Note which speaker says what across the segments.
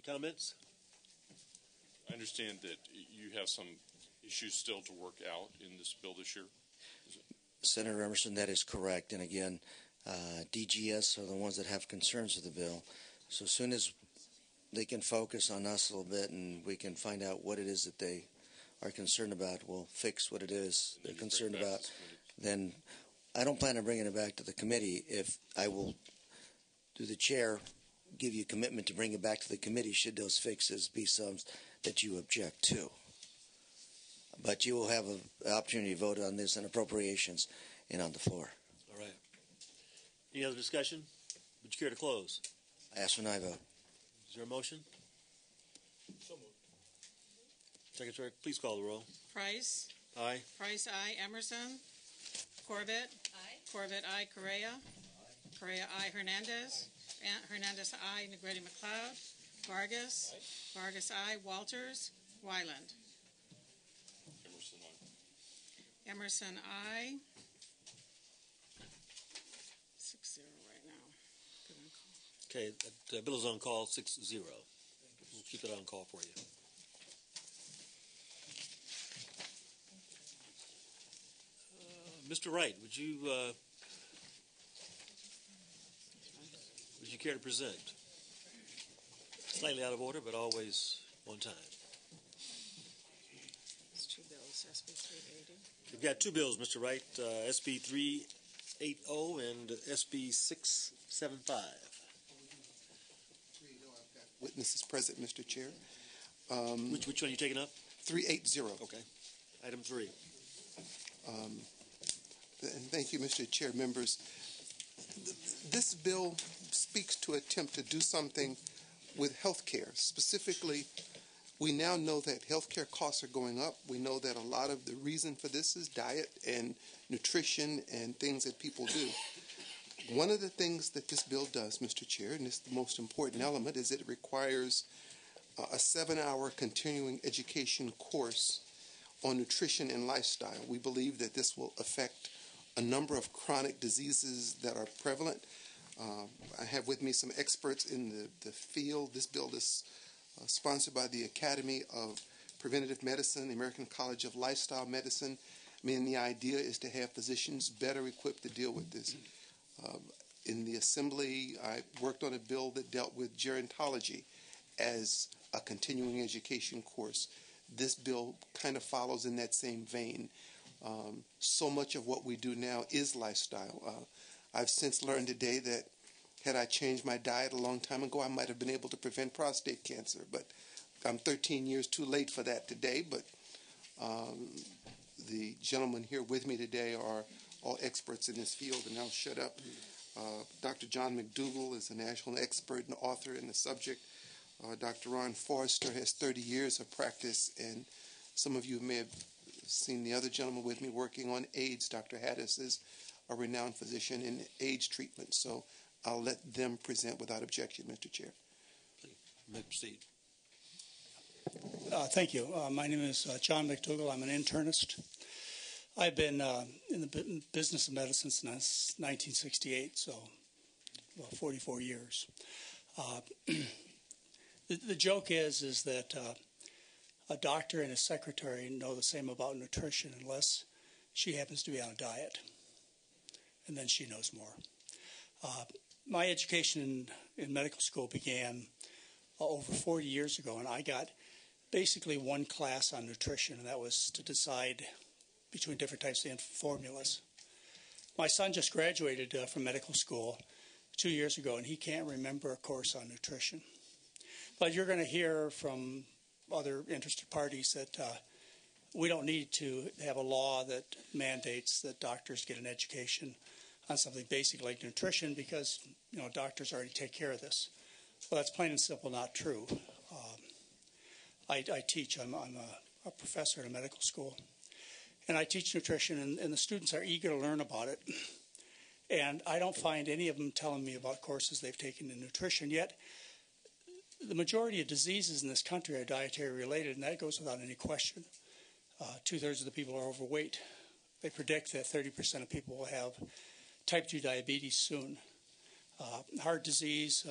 Speaker 1: Any comments?
Speaker 2: I understand that you have some issues still to work out in this bill this year.
Speaker 3: Senator Emerson, that is correct. And again, DGS are the ones that have concerns with the bill. So as soon as they can focus on us a little bit and we can find out what it is that they are concerned about, we'll fix what it is they're concerned about. Then I don't plan on bringing it back to the committee. If I will, through the chair, give you a commitment to bring it back to the committee should those fixes be some that you object to. But you will have an opportunity to vote on this in appropriations and on the floor.
Speaker 1: All right. Any other discussion? Would you care to close?
Speaker 3: I ask for an aye vote.
Speaker 1: Is there a motion? So moved. Secretary, please call the roll.
Speaker 4: Price.
Speaker 1: Aye.
Speaker 4: Price, aye. Emerson. Corbett. Aye. Corbett, aye. Correa. Aye. Correa, aye. Hernandez. Hernandez, aye. Negrete McLeod. Vargas. Aye. Vargas, aye. Walters. Wyland.
Speaker 2: Emerson, aye.
Speaker 4: Emerson, aye. 6-0 right now. Good on call.
Speaker 1: Okay, that bill is on call 6-0. We'll keep it on call for you. Mr. Wright, would you care to present? Slightly out of order, but always on time.
Speaker 4: It's two bills, SB 380.
Speaker 1: We've got two bills, Mr. Wright, SB 380 and SB 675.
Speaker 5: Witnesses present, Mr. Chair.
Speaker 1: Which one are you taking up?
Speaker 5: 380.
Speaker 1: Okay. Item 3.
Speaker 5: And thank you, Mr. Chair, members. This bill speaks to attempt to do something with health care. Specifically, we now know that health care costs are going up. We know that a lot of the reason for this is diet and nutrition and things that people do. One of the things that this bill does, Mr. Chair, and it's the most important element, is it requires a 7-hour continuing education course on nutrition and lifestyle. We believe that this will affect a number of chronic diseases that are prevalent. I have with me some experts in the field. This bill is sponsored by the Academy of Preventative Medicine, the American College of Lifestyle Medicine. I mean, the idea is to have physicians better equipped to deal with this. In the Assembly, I worked on a bill that dealt with gerontology as a continuing education course. This bill kind of follows in that same vein. So much of what we do now is lifestyle. I've since learned today that had I changed my diet a long time ago, I might have been able to prevent prostate cancer. But I'm 13 years too late for that today. But the gentlemen here with me today are all experts in this field, and I'll shut up. Dr. John McDougall is a national expert and author in the subject. Dr. Ron Forrester has 30 years of practice, and some of you may have seen the other gentleman with me working on AIDS. Dr. Haddis is a renowned physician in AIDS treatment, so I'll let them present without objection, Mr. Chair.
Speaker 1: Please, you may proceed.
Speaker 6: Thank you. My name is John McDougall. I'm an internist. I've been in the business of medicine since 1968, so 44 years. The joke is that a doctor and a secretary know the same about nutrition unless she happens to be on a diet, and then she knows more. My education in medical school began over 40 years ago, and I got basically one class on nutrition, and that was to decide between different types of formulas. My son just graduated from medical school 2 years ago, and he can't remember a course on nutrition. But you're going to hear from other interested parties that we don't need to have a law that mandates that doctors get an education on something basic like nutrition because, doctors already take care of this. Well, that's plain and simple not true. I teach. I'm a professor at a medical school. And I teach nutrition, and the students are eager to learn about it. And I don't find any of them telling me about courses they've taken in nutrition. Yet, the majority of diseases in this country are dietary related, and that goes without any question. 2/3 of the people are overweight. They predict that 30% of people will have type 2 diabetes soon. Heart disease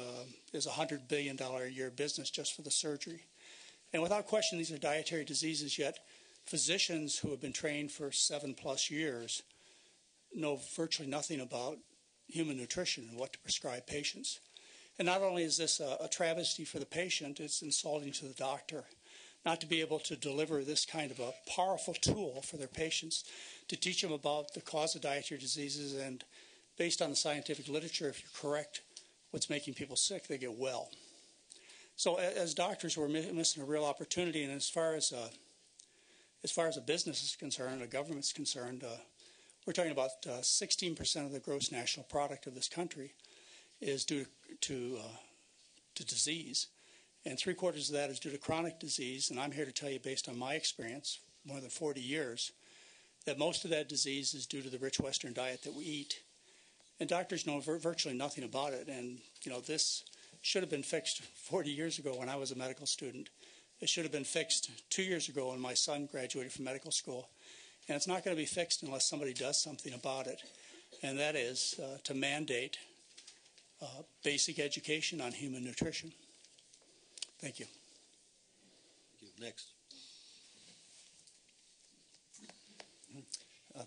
Speaker 6: is a $100 billion a year business just for the surgery. And without question, these are dietary diseases, yet physicians who have been trained for 7+ years know virtually nothing about human nutrition and what to prescribe patients. And not only is this a travesty for the patient, it's insulting to the doctor not to be able to deliver this kind of a powerful tool for their patients to teach them about the cause of dietary diseases, and based on the scientific literature, if you're correct, what's making people sick, they get well. So as doctors, we're missing a real opportunity, and as far as a business is concerned, a government's concerned, we're talking about 16% of the gross national product of this country is due to disease, and 3/4 of that is due to chronic disease. And I'm here to tell you, based on my experience, more than 40 years, that most of that disease is due to the rich Western diet that we eat. And doctors know virtually nothing about it. And, this should have been fixed 40 years ago when I was a medical student. It should have been fixed 2 years ago when my son graduated from medical school. And it's not going to be fixed unless somebody does something about it. And that is to mandate basic education on human nutrition. Thank you.
Speaker 1: Thank you. Next.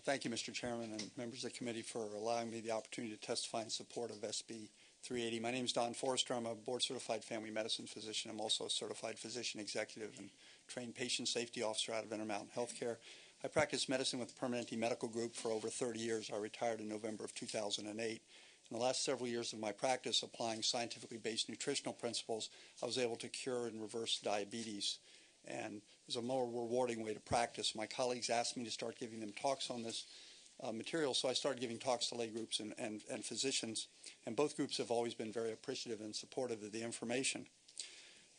Speaker 7: Thank you, Mr. Chairman and members of the committee, for allowing me the opportunity to testify in support of SB 380. My name is Don Forrester. I'm a board-certified family medicine physician. I'm also a certified physician executive and trained patient safety officer out of Intermountain Healthcare. I practiced medicine with the Permanente Medical Group for over 30 years. I retired in November of 2008. In the last several years of my practice applying scientifically based nutritional principles, I was able to cure and reverse diabetes. And it was a more rewarding way to practice. My colleagues asked me to start giving them talks on this material, so I started giving talks to lay groups and physicians. And both groups have always been very appreciative and supportive of the information.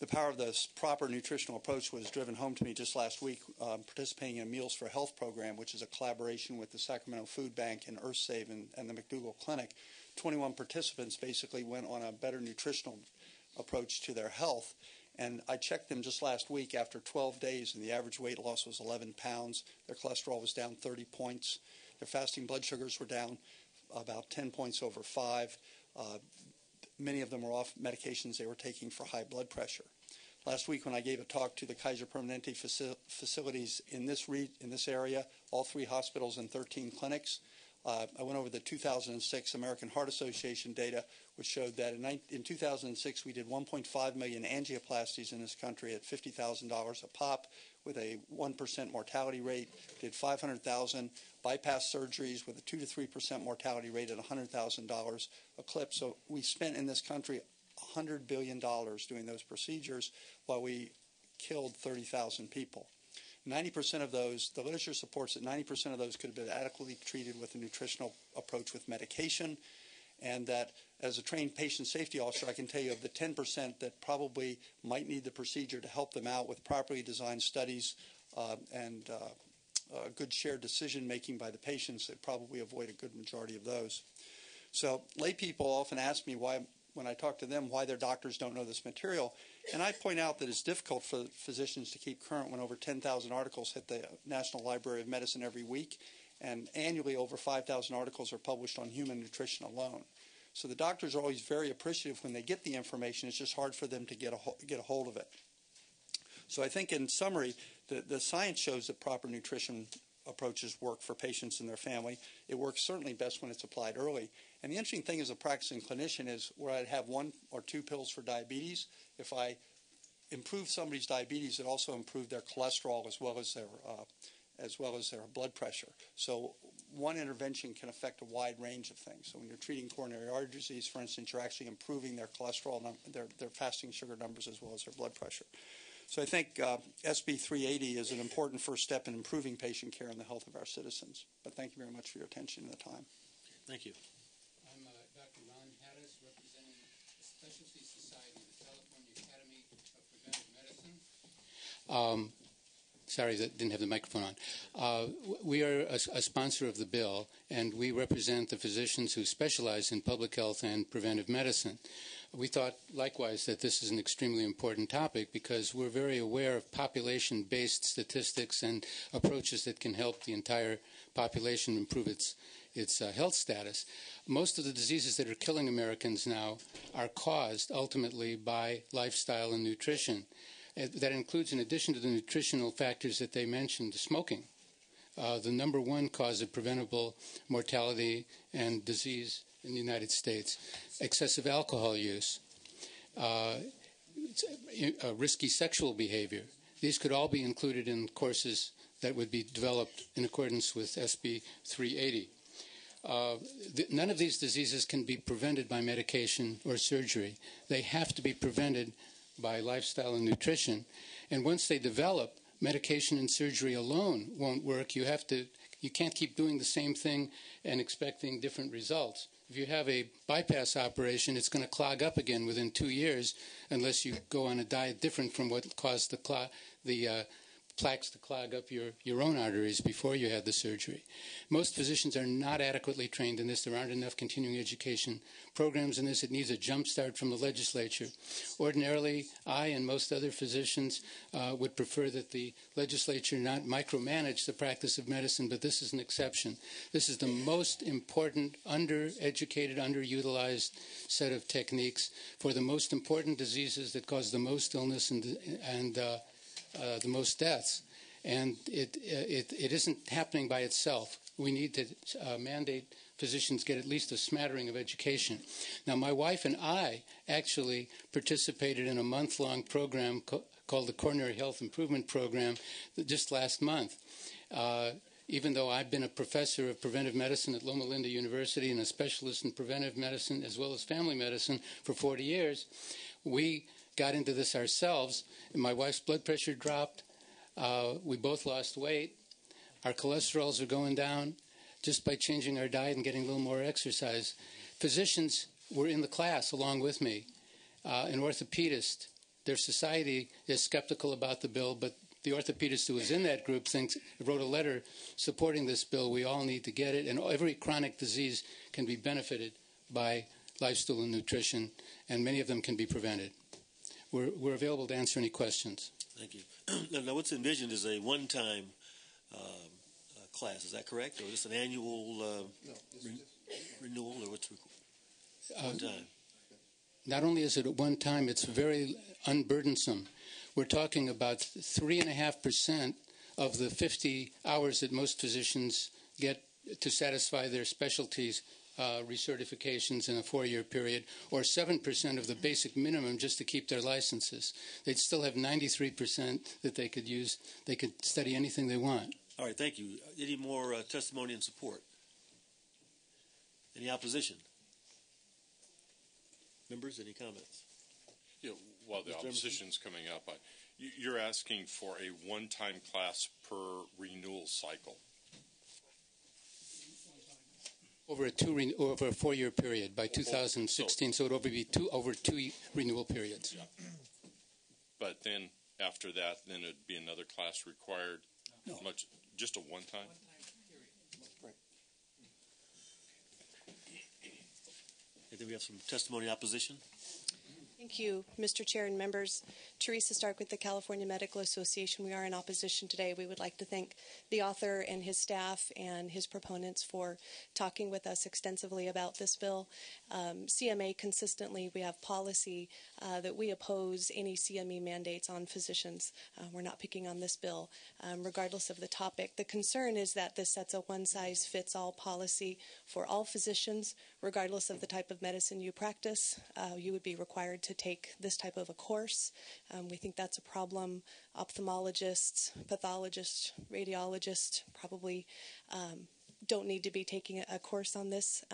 Speaker 7: The power of this proper nutritional approach was driven home to me just last week, participating in a Meals for Health program, which is a collaboration with the Sacramento Food Bank and EarthSave and the McDougall Clinic. 21 participants basically went on a better nutritional approach to their health. And I checked them just last week after 12 days, and the average weight loss was 11 pounds. Their cholesterol was down 30 points. Their fasting blood sugars were down about 10 points over 5. Many of them were off medications they were taking for high blood pressure. Last week when I gave a talk to the Kaiser Permanente facilities in this area, all 3 hospitals and 13 clinics, I went over the 2006 American Heart Association data, which showed that in 2006 we did 1.5 million angioplasties in this country at $50,000 a pop, with a 1% mortality rate. We did 500,000 bypass surgeries with a 2 to 3% mortality rate at $100,000 a clip. So we spent in this country $100 billion doing those procedures while we killed 30,000 people. 90% of those, the literature supports that 90% of those could have been adequately treated with a nutritional approach with medication, and that as a trained patient safety officer, I can tell you of the 10% that probably might need the procedure to help them out with properly designed studies and good shared decision making by the patients, they probably avoid a good majority of those. So lay people often ask me why, when I talk to them, why their doctors don't know this material. And I point out that it's difficult for physicians to keep current when over 10,000 articles hit the National Library of Medicine every week, and annually over 5,000 articles are published on human nutrition alone. So the doctors are always very appreciative when they get the information. It's just hard for them to get a hold of it. So I think in summary, the science shows that proper nutrition approaches work for patients and their family. It works certainly best when it's applied early. And the interesting thing as a practicing clinician is where I'd have 1 or 2 pills for diabetes, if I improve somebody's diabetes, it also improved their cholesterol as well as their blood pressure. So one intervention can affect a wide range of things. So when you're treating coronary artery disease, for instance, you're actually improving their cholesterol, their fasting sugar numbers as well as their blood pressure. So I think SB 380 is an important first step in improving patient care and the health of our citizens. But thank you very much for your attention and the time.
Speaker 1: Thank you.
Speaker 8: I'm Dr. Ron Harris, representing the Specialty Society of the California Academy of Preventive Medicine. Sorry, that didn't have the microphone on. We are a sponsor of the bill, and we represent the physicians who specialize in public health and preventive medicine. We thought, likewise, that this is an extremely important topic because we're very aware of population-based statistics and approaches that can help the entire population improve its its health status. Most of the diseases that are killing Americans now are caused ultimately by lifestyle and nutrition. That includes, in addition to the nutritional factors that they mentioned, smoking. The number one cause of preventable mortality and disease in the United States. Excessive alcohol use, risky sexual behavior. These could all be included in courses that would be developed in accordance with SB 380. None of these diseases can be prevented by medication or surgery. They have to be prevented by lifestyle and nutrition. And once they develop, medication and surgery alone won't work. You can't keep doing the same thing and expecting different results. If you have a bypass operation, it's going to clog up again within 2 years unless you go on a diet different from what caused the plaques to clog up your own arteries before you had the surgery. Most physicians are not adequately trained in this. There aren't enough continuing education programs in this. It needs a jump start from the legislature. Ordinarily, I and most other physicians would prefer that the legislature not micromanage the practice of medicine, but this is an exception. This is the most important undereducated, underutilized set of techniques for the most important diseases that cause the most illness and the most deaths, and it isn't happening by itself. We need to mandate physicians get at least a smattering of education. Now, my wife and I actually participated in a month-long program called the Coronary Health Improvement Program just last month. Even though I've been a professor of preventive medicine at Loma Linda University and a specialist in preventive medicine as well as family medicine for 40 years, we got into this ourselves, and my wife's blood pressure dropped. We both lost weight. Our cholesterols are going down just by changing our diet and getting a little more exercise. Physicians were in the class along with me. An orthopedist, their society is skeptical about the bill, but the orthopedist who was in that group wrote a letter supporting this bill. We all need to get it, and every chronic disease can be benefited by lifestyle and nutrition, and many of them can be prevented. We're available to answer any questions.
Speaker 1: Thank you. Now, what's envisioned is a one-time class. Is that correct, or is this an annual renewal, or what's one time?
Speaker 8: Not only is it at one time, it's very unburdensome. We're talking about 3.5% of the 50 hours that most physicians get to satisfy their specialties recertifications in a 4-year period, or 7% of the basic minimum just to keep their licenses. They'd still have 93% that they could use. They could study anything they want.
Speaker 1: All right, thank you. Any more testimony and support? Any opposition? Members, any comments?
Speaker 2: Yeah, while the opposition's coming up, you're asking for a one-time class per renewal cycle.
Speaker 8: Over a 4-year period by 2016, so it will be over two renewal periods.
Speaker 2: Yeah. But then after that, then it'd be another class required.
Speaker 8: No.
Speaker 2: Just a one-time.
Speaker 5: Right.
Speaker 1: And then we have some testimony opposition.
Speaker 9: Thank you, Mr. Chair and members. Teresa Stark with the California Medical Association. We are in opposition today. We would like to thank the author and his staff and his proponents for talking with us extensively about this bill. CMA consistently, we have policy that we oppose any CME mandates on physicians. We're not picking on this bill, regardless of the topic. The concern is that this sets a one-size-fits-all policy for all physicians, regardless of the type of medicine you practice. You would be required to take this type of a course. We think that's a problem. Ophthalmologists, pathologists, radiologists probably don't need to be taking a course on this.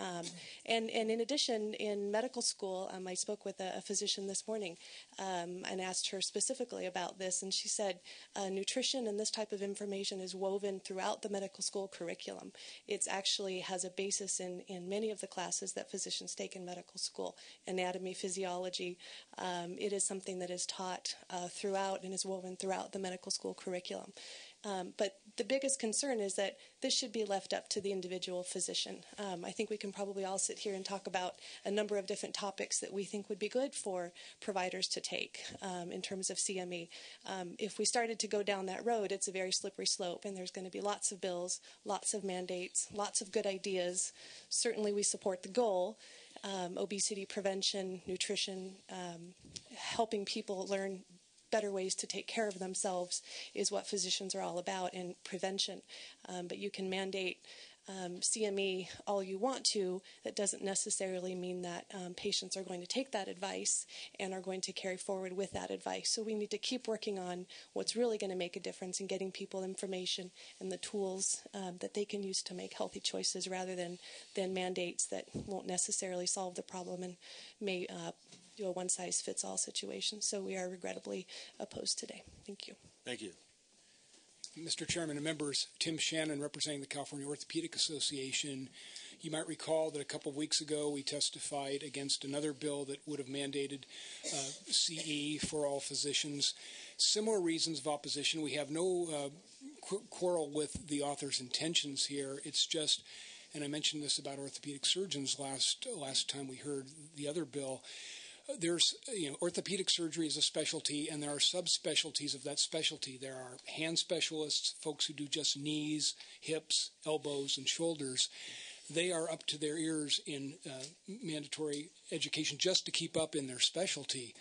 Speaker 9: And in addition, in medical school, I spoke with a physician this morning and asked her specifically about this, and she said nutrition and this type of information is woven throughout the medical school curriculum. It actually has a basis in many of the classes that physicians take in medical school. Anatomy, physiology, it is something that is taught throughout and is woven throughout the medical school curriculum. But the biggest concern is that this should be left up to the individual physician. I think we can probably all sit here and talk about a number of different topics that we think would be good for providers to take in terms of CME. If we started to go down that road, it's a very slippery slope, and there's going to be lots of bills, lots of mandates, lots of good ideas. Certainly we support the goal, obesity prevention, nutrition, helping people learn better ways to take care of themselves is what physicians are all about in prevention. But you can mandate CME all you want to. That doesn't necessarily mean that patients are going to take that advice and are going to carry forward with that advice. So we need to keep working on what's really going to make a difference in getting people information and the tools that they can use to make healthy choices rather than mandates that won't necessarily solve the problem and may do a one-size-fits-all situation. So we are regrettably opposed today. Thank you.
Speaker 1: Thank you.
Speaker 10: Mr. Chairman and members, Tim Shannon representing the California Orthopedic Association. You might recall that a couple of weeks ago we testified against another bill that would have mandated CE for all physicians. Similar reasons of opposition. We have no quarrel with the author's intentions here. It's just, and I mentioned this about orthopedic surgeons last time we heard the other bill, there's, orthopedic surgery is a specialty, and there are subspecialties of that specialty. There are hand specialists, folks who do just knees, hips, elbows, and shoulders. They are up to their ears in mandatory education just to keep up in their specialty.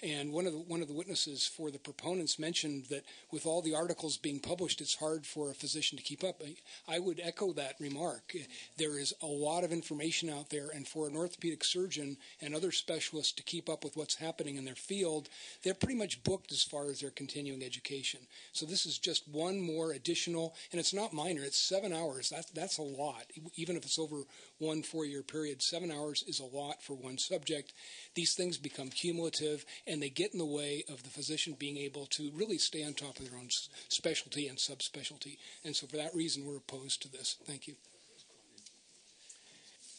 Speaker 10: And one of the witnesses for the proponents mentioned that with all the articles being published, it's hard for a physician to keep up. I would echo that remark. There is a lot of information out there, and for an orthopedic surgeon and other specialists to keep up with what's happening in their field, they're pretty much booked as far as their continuing education. So this is just one more additional, and it's not minor, it's 7 hours. That's a lot. Even if it's over 1 4-year period, 7 hours is a lot for one subject. These things become cumulative, and they get in the way of the physician being able to really stay on top of their own specialty and subspecialty. And so for that reason, we're opposed to this. Thank you.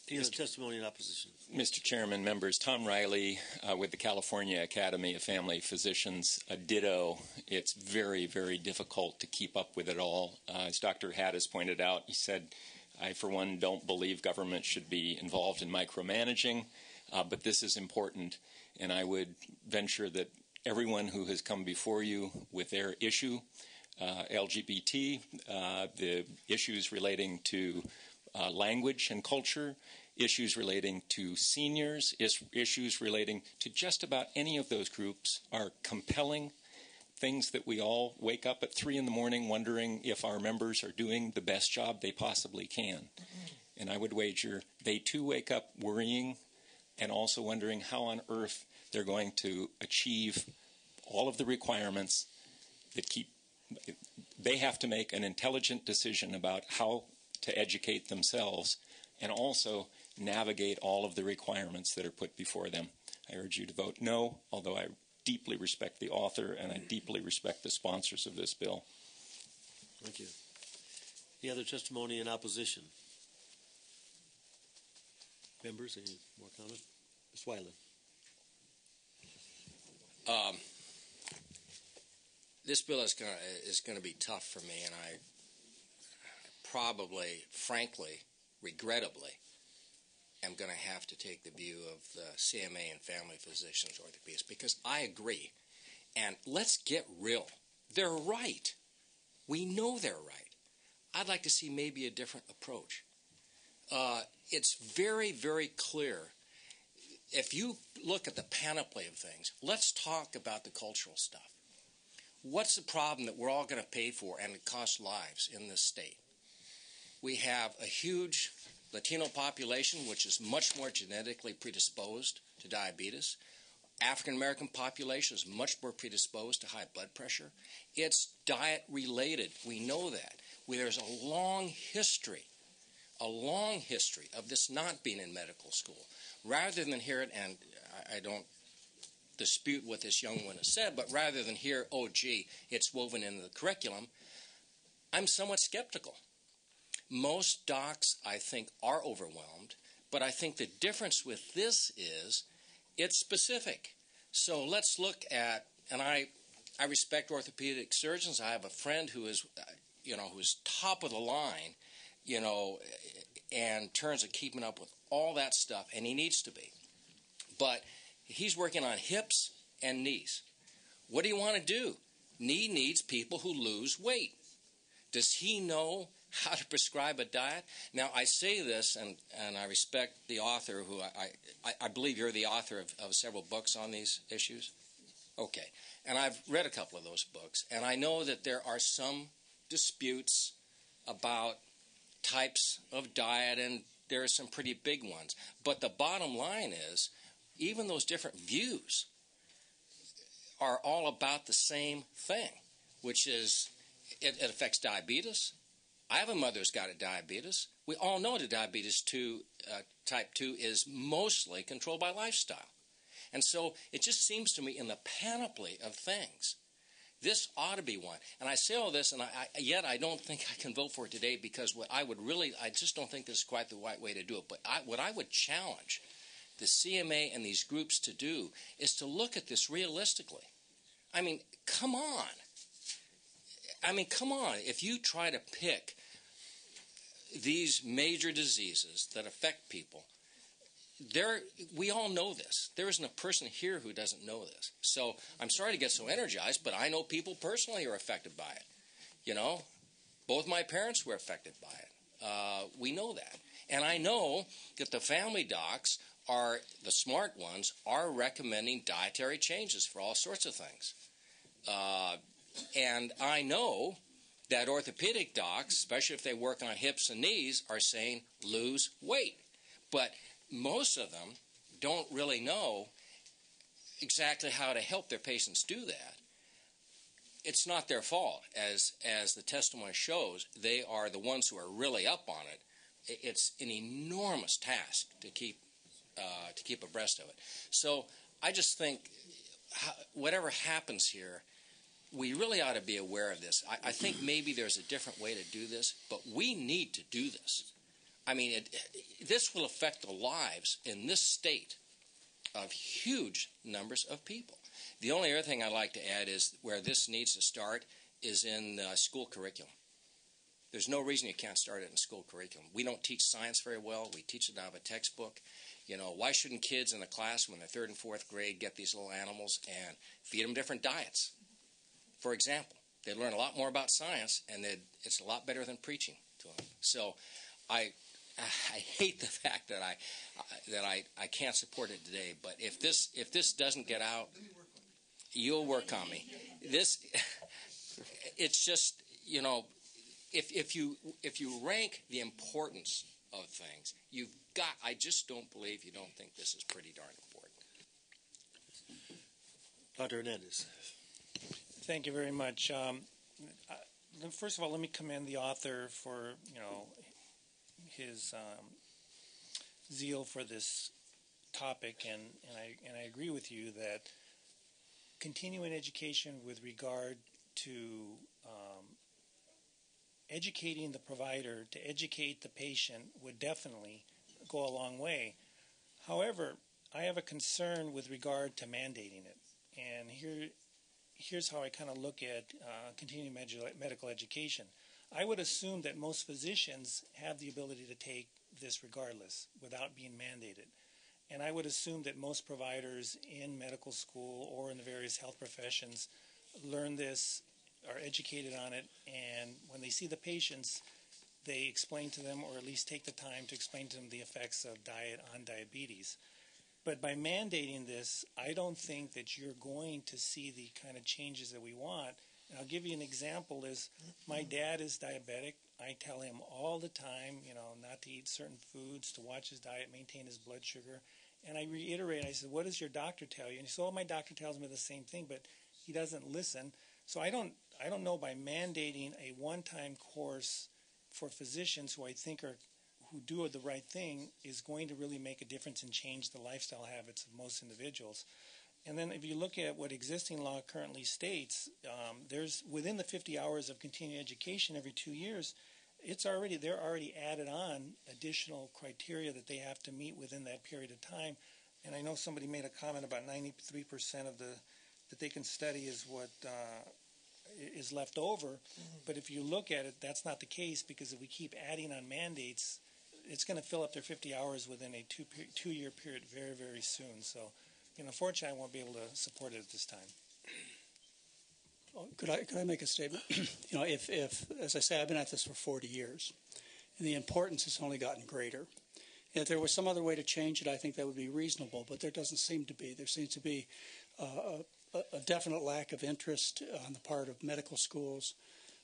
Speaker 1: Any other testimony in opposition?
Speaker 11: Mr. Chairman, members, Tom Riley with the California Academy of Family Physicians, ditto. It's very, very difficult to keep up with it all. As Dr. Hatt has pointed out, he said, I, for one, don't believe government should be involved in micromanaging, but this is important, and I would venture that everyone who has come before you with their issue, LGBT, the issues relating to language and culture, issues relating to seniors, issues relating to just about any of those groups are compelling things that we all wake up at 3 a.m. wondering if our members are doing the best job they possibly can. And I would wager they too wake up worrying and also wondering how on earth they're going to achieve all of the requirements that they have to make an intelligent decision about how to educate themselves and also navigate all of the requirements that are put before them. I urge you to vote no, although I deeply respect the author and I deeply respect the sponsors of this bill.
Speaker 1: Thank you. Any other testimony in opposition? Members, any more comment? Ms. Weiland.
Speaker 12: This bill is going to be tough for me, and I probably, frankly, regrettably, am going to have to take the view of the CMA and family physicians orthopedists because I agree. And let's get real. They're right. We know they're right. I'd like to see maybe a different approach. It's very, very clear. If you look at the panoply of things, let's talk about the cultural stuff. What's the problem that we're all going to pay for and it costs lives in this state? We have a huge Latino population, which is much more genetically predisposed to diabetes. African American population is much more predisposed to high blood pressure. It's diet related. We know that. There's a long history of this not being in medical school. Rather than hear it, and I don't dispute what this young one has said, but rather than hear, oh, gee, it's woven into the curriculum, I'm somewhat skeptical. Most docs, I think, are overwhelmed, but I think the difference with this is it's specific. So let's look at, and I I respect orthopedic surgeons. I have a friend who is, who's top of the line, and in terms of keeping up with all that stuff, and he needs to be. But he's working on hips and knees. What do you want to do? Knee needs people who lose weight. Does he know how to prescribe a diet? Now, I say this, and I respect the author, who I believe you're the author of several books on these issues. Okay. And I've read a couple of those books, and I know that there are some disputes about types of diet, and there are some pretty big ones. But the bottom line is, even those different views are all about the same thing, which is it affects diabetes. I have a mother who's got a diabetes. We all know that diabetes type 2 is mostly controlled by lifestyle. And so it just seems to me, in the panoply of things, this ought to be one. And I say all this, and yet I don't think I can vote for it today, because I just don't think this is quite the right way to do it. But what I would challenge the CMA and these groups to do is to look at this realistically. I mean, come on. If you try to pick these major diseases that affect people, we all know this. There isn't a person here who doesn't know this. So I'm sorry to get so energized, but I know people personally who are affected by it. Both my parents were affected by it. We know that. And I know that the family docs the smart ones, are recommending dietary changes for all sorts of things. And I know that orthopedic docs, especially if they work on hips and knees, are saying lose weight. But most of them don't really know exactly how to help their patients do that. It's not their fault. As the testimony shows, they are the ones who are really up on it. It's an enormous task to keep abreast of it. So I just think whatever happens here, we really ought to be aware of this. I think maybe there's a different way to do this, but we need to do this. I mean, this will affect the lives in this state of huge numbers of people. The only other thing I'd like to add is where this needs to start is in school curriculum. There's no reason you can't start it in school curriculum. We don't teach science very well. We teach it out of a textbook. Why shouldn't kids in the class when they're 3rd and 4th grade get these little animals and feed them different diets? For example, they learn a lot more about science, and it's a lot better than preaching to them. So I hate the fact that I can't support it today. But if this doesn't get out, you'll work on me. It's just if you rank the importance of things, I just don't believe you don't think this is pretty darn important.
Speaker 1: Dr. Hernandez.
Speaker 6: Thank you very much. First of all, let me commend the author for his zeal for this topic, and I agree with you that continuing education with regard to educating the provider to educate the patient would definitely go a long way. However, I have a concern with regard to mandating it, and here's how I kind of look at continuing medical education. I would assume that most physicians have the ability to take this regardless without being mandated. And I would assume that most providers in medical school or in the various health professions learn this, are educated on it, and when they see the patients, they explain to them, or at least take the time to explain to them the effects of diet on diabetes. But by mandating this, I don't think that you're going to see the kind of changes that we want. And I'll give you an example. My dad is diabetic. I tell him all the time, not to eat certain foods, to watch his diet, maintain his blood sugar. And I reiterate, I said, what does your doctor tell you? And he said, my doctor tells me the same thing, but he doesn't listen. So I don't know, by mandating a one-time course for physicians who I think who do the right thing is going to really make a difference and change the lifestyle habits of most individuals. And then if you look at what existing law currently states, there's within the 50 hours of continuing education every 2 years, they're already added on additional criteria that they have to meet within that period of time. And I know somebody made a comment about 93% of the
Speaker 13: that they can study is what is left over. But if you look at it, that's not the case, because if we keep adding on mandates, it's going to fill up their 50 hours within a two-year period very, very soon. So, unfortunately, I won't be able to support it at this time.
Speaker 6: Could I make a statement? If as I say, I've been at this for 40 years, and the importance has only gotten greater. If there was some other way to change it, I think that would be reasonable, but there doesn't seem to be. There seems to be a definite lack of interest on the part of medical schools,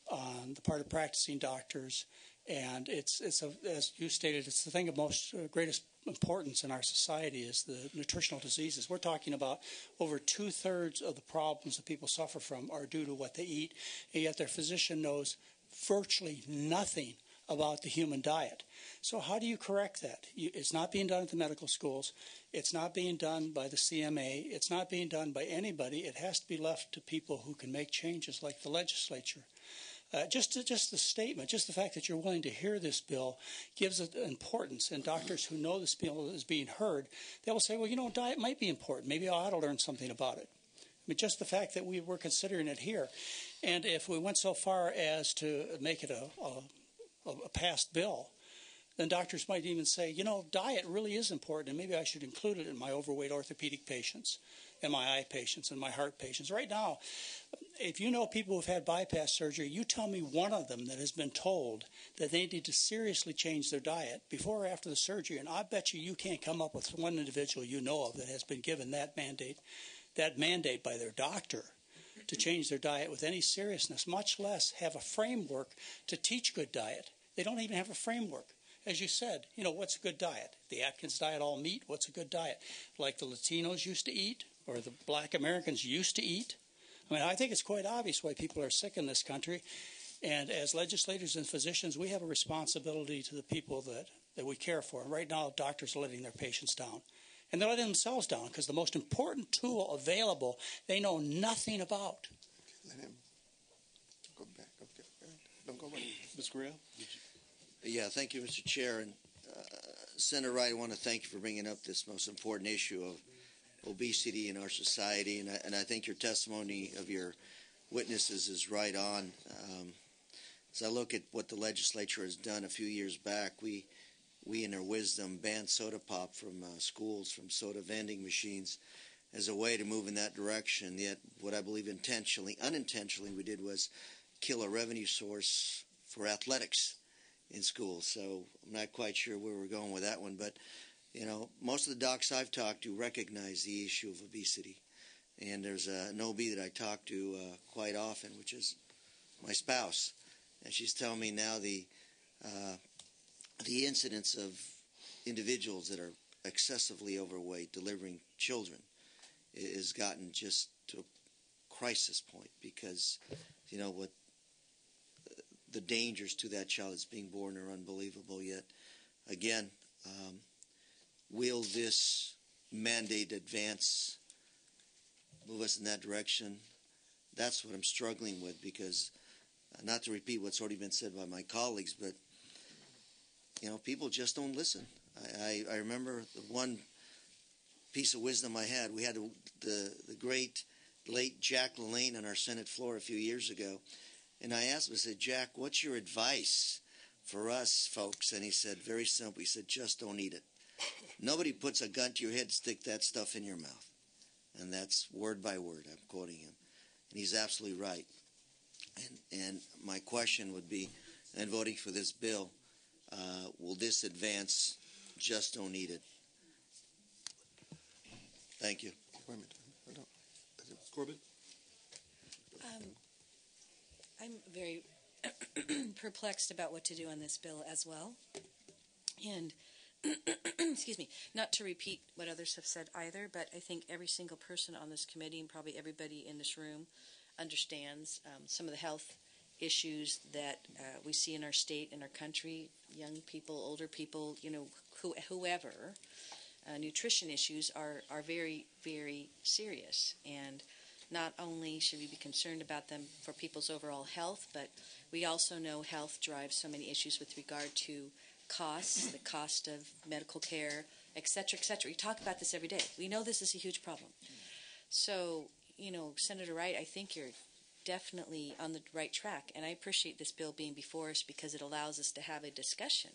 Speaker 6: on the part of practicing doctors, and it's as you stated, it's the thing of most greatest importance in our society is the nutritional diseases. We're talking about over 2/3 of the problems that people suffer from are due to what they eat, and yet their physician knows virtually nothing about the human diet. So how do you correct that? It's not being done at the medical schools. It's not being done by the CMA. It's not being done by anybody. It has to be left to people who can make changes, like the legislature. Just the statement, just the fact that you're willing to hear this bill gives it importance. And doctors who know this bill is being heard, they will say, well, diet might be important. Maybe I ought to learn something about it. I mean, just the fact that we were considering it here. And if we went so far as to make it a passed bill, then doctors might even say, diet really is important, and maybe I should include it in my overweight orthopedic patients and my eye patients and my heart patients. Right now, if you know people who've had bypass surgery, you tell me one of them that has been told that they need to seriously change their diet before or after the surgery, and I bet you can't come up with one individual you know of that has been given that mandate by their doctor to change their diet with any seriousness, much less have a framework to teach good diet. They don't even have a framework. As you said, what's a good diet? The Atkins diet, all meat, what's a good diet? Like the Latinos used to eat, or the black Americans used to eat? I mean, I think it's quite obvious why people are sick in this country. And as legislators and physicians, we have a responsibility to the people that we care for. And right now, doctors are letting their patients down. And they're letting themselves down because the most important tool available, they know nothing about.
Speaker 5: Let him go back. Okay. Don't go back.
Speaker 1: Ms. Correa?
Speaker 3: Yeah, thank you, Mr. Chair. And Senator Wright, I want to thank you for bringing up this most important issue of obesity in our society. And I think your testimony of your witnesses is right on. As I look at what the legislature has done a few years back, we in our wisdom banned soda pop from schools, from soda vending machines, as a way to move in that direction. Yet what I believe unintentionally we did was kill a revenue source for athletics in schools. So I'm not quite sure where we're going with that one. But, most of the docs I've talked to recognize the issue of obesity. And there's an OB that I talk to quite often, which is my spouse. And she's telling me now the incidence of individuals that are excessively overweight delivering children has gotten just to a crisis point because, what the dangers to that child that's being born are unbelievable. Yet, again, will this mandate advance, move us in that direction? That's what I'm struggling with because, not to repeat what's already been said by my colleagues, but, people just don't listen. I remember the one piece of wisdom I had. We had the great late Jack LaLanne on our Senate floor a few years ago. And I asked him, I said, Jack, what's your advice for us folks? And he said, very simple. He said, just don't eat it. Nobody puts a gun to your head to stick that stuff in your mouth. And that's word by word. I'm quoting him. And he's absolutely right. And my question would be, in voting for this bill, will this advance just don't eat it? Thank you.
Speaker 5: Wait a minute.
Speaker 1: Corbett?
Speaker 14: I'm very perplexed about what to do on this bill as well. And, excuse me, not to repeat what others have said either, but I think every single person on this committee and probably everybody in this room understands some of the health issues that we see in our state, in our country, young people, older people, whoever. Nutrition issues are very, very serious. And not only should we be concerned about them for people's overall health, but we also know health drives so many issues with regard to costs, the cost of medical care, et cetera, et cetera. We talk about this every day. We know this is a huge problem. So, Senator Wright, I think you're definitely on the right track, and I appreciate this bill being before us because it allows us to have a discussion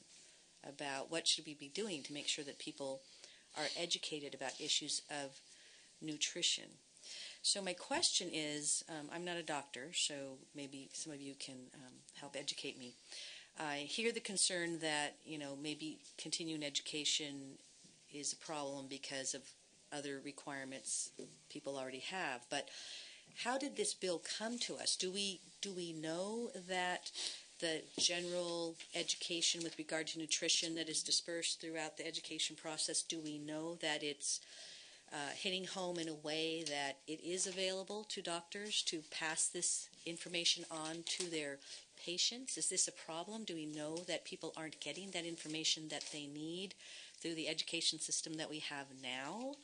Speaker 14: about what should we be doing to make sure that people are educated about issues of nutrition. So my question is, I'm not a doctor, so maybe some of you can help educate me. I hear the concern that, maybe continuing education is a problem because of other requirements people already have, but how did this bill come to us? Do we know that the general education with regard to nutrition that is dispersed throughout the education process, do we know that it's hitting home in a way that it is available to doctors to pass this information on to their patients? Is this a problem? Do we know that people aren't getting that information that they need through the education system that we have now?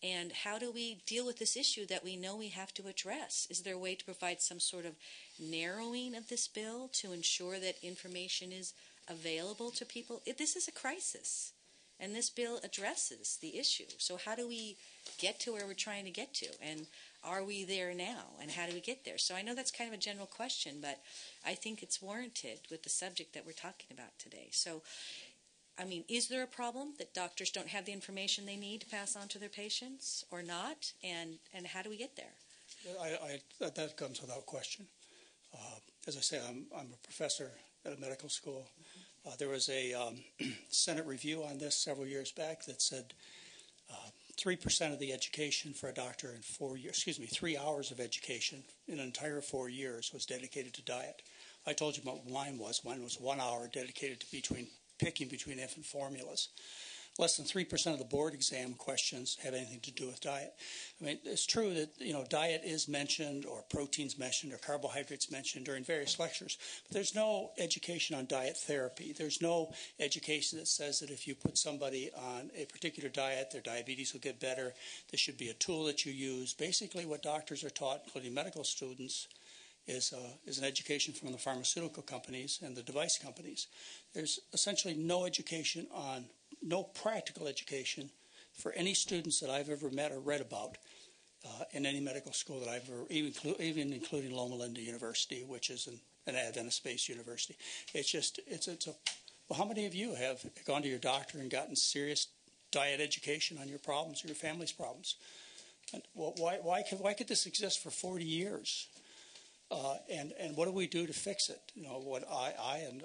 Speaker 14: And how do we deal with this issue that we know we have to address? Is there a way to provide some sort of narrowing of this bill to ensure that information is available to people? This is a crisis, and this bill addresses the issue. So how do we get to where we're trying to get to? And are we there now? And how do we get there? So I know that's kind of a general question, but I think it's warranted with the subject that we're talking about today. So is there a problem that doctors don't have the information they need to pass on to their patients or not? And how do we get there?
Speaker 6: That comes without question. As I say, I'm a professor at a medical school. There was a Senate review on this several years back that said 3% of the education for a doctor in 4 years, 3 hours of education in an entire 4 years was dedicated to diet. I told you what mine was. Mine was 1 hour dedicated to picking between infant formulas. Less than 3% of the board exam questions have anything to do with diet. It's true that diet is mentioned, or proteins mentioned, or carbohydrates mentioned during various lectures, but there's no education on diet therapy. There's no education that says that if you put somebody on a particular diet, their diabetes will get better. This should be a tool that you use. Basically, what doctors are taught, including medical students, is an education from the pharmaceutical companies and the device companies. There's essentially no practical education for any students that I've ever met or read about in any medical school that I've ever, even including Loma Linda University, which is an Adventist-based university. Well, how many of you have gone to your doctor and gotten serious diet education on your problems or your family's problems? And, well, why could this exist for 40 years? And what do we do to fix it? What I and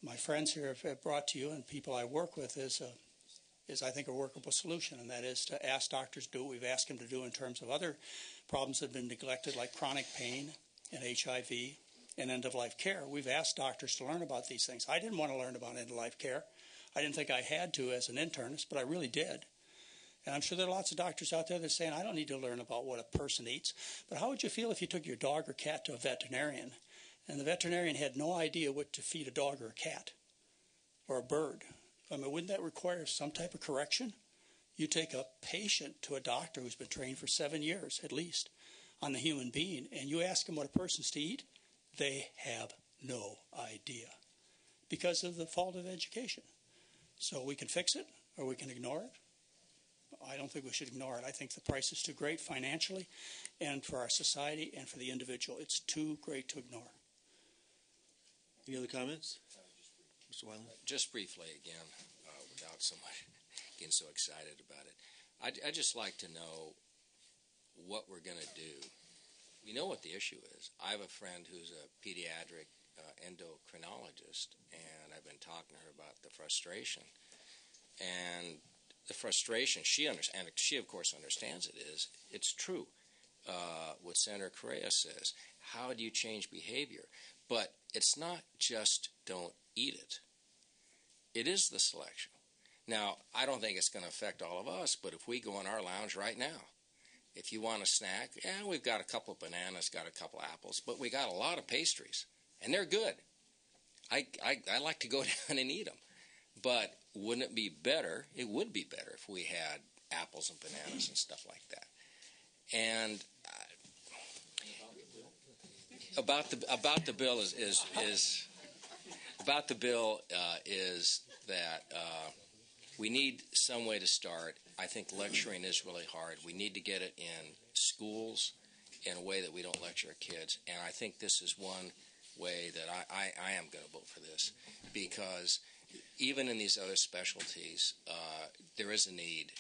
Speaker 6: my friends here have brought to you and people I work with is I think a workable solution, and that is to ask doctors to do what we've asked them to do in terms of other problems that have been neglected, like chronic pain and HIV and end-of-life care. We've asked doctors to learn about these things. I didn't want to learn about end-of-life care. I didn't think I had to as an internist, but I really did. And I'm sure there are lots of doctors out there that are saying, I don't need to learn about what a person eats. But how would you feel if you took your dog or cat to a veterinarian, and the veterinarian had no idea what to feed a dog or a cat or a bird? Wouldn't that require some type of correction? You take a patient to a doctor who's been trained for 7 years, at least, on the human being, and you ask them what a person's to eat, they have no idea because of the fault of education. So we can fix it or we can ignore it. I don't think we should ignore it. I think the price is too great financially and for our society and for the individual. It's too great to ignore.
Speaker 1: Any other comments? Mr. Weiland?
Speaker 12: Just briefly again, without so much getting so excited about it. I'd just like to know what we're going to do. We know what the issue is. I have a friend who's a pediatric endocrinologist, and I've been talking to her about the frustration. And the frustration, she of course understands it, is it's true what Senator Correa says. How do you change behavior? But it's not just don't eat it. It is the selection. Now, I don't think it's going to affect all of us, but if we go in our lounge right now, if you want a snack, we've got a couple of bananas, got a couple of apples, but we got a lot of pastries, and they're good. I like to go down and eat them. But wouldn't it be better? It would be better if we had apples and bananas and stuff like that. And about the bill is that we need some way to start I think lecturing is really hard. We need to get it in schools in a way that we don't lecture our kids. And I think this is one way that I am going to vote for this, because even in these other specialties, there is a need.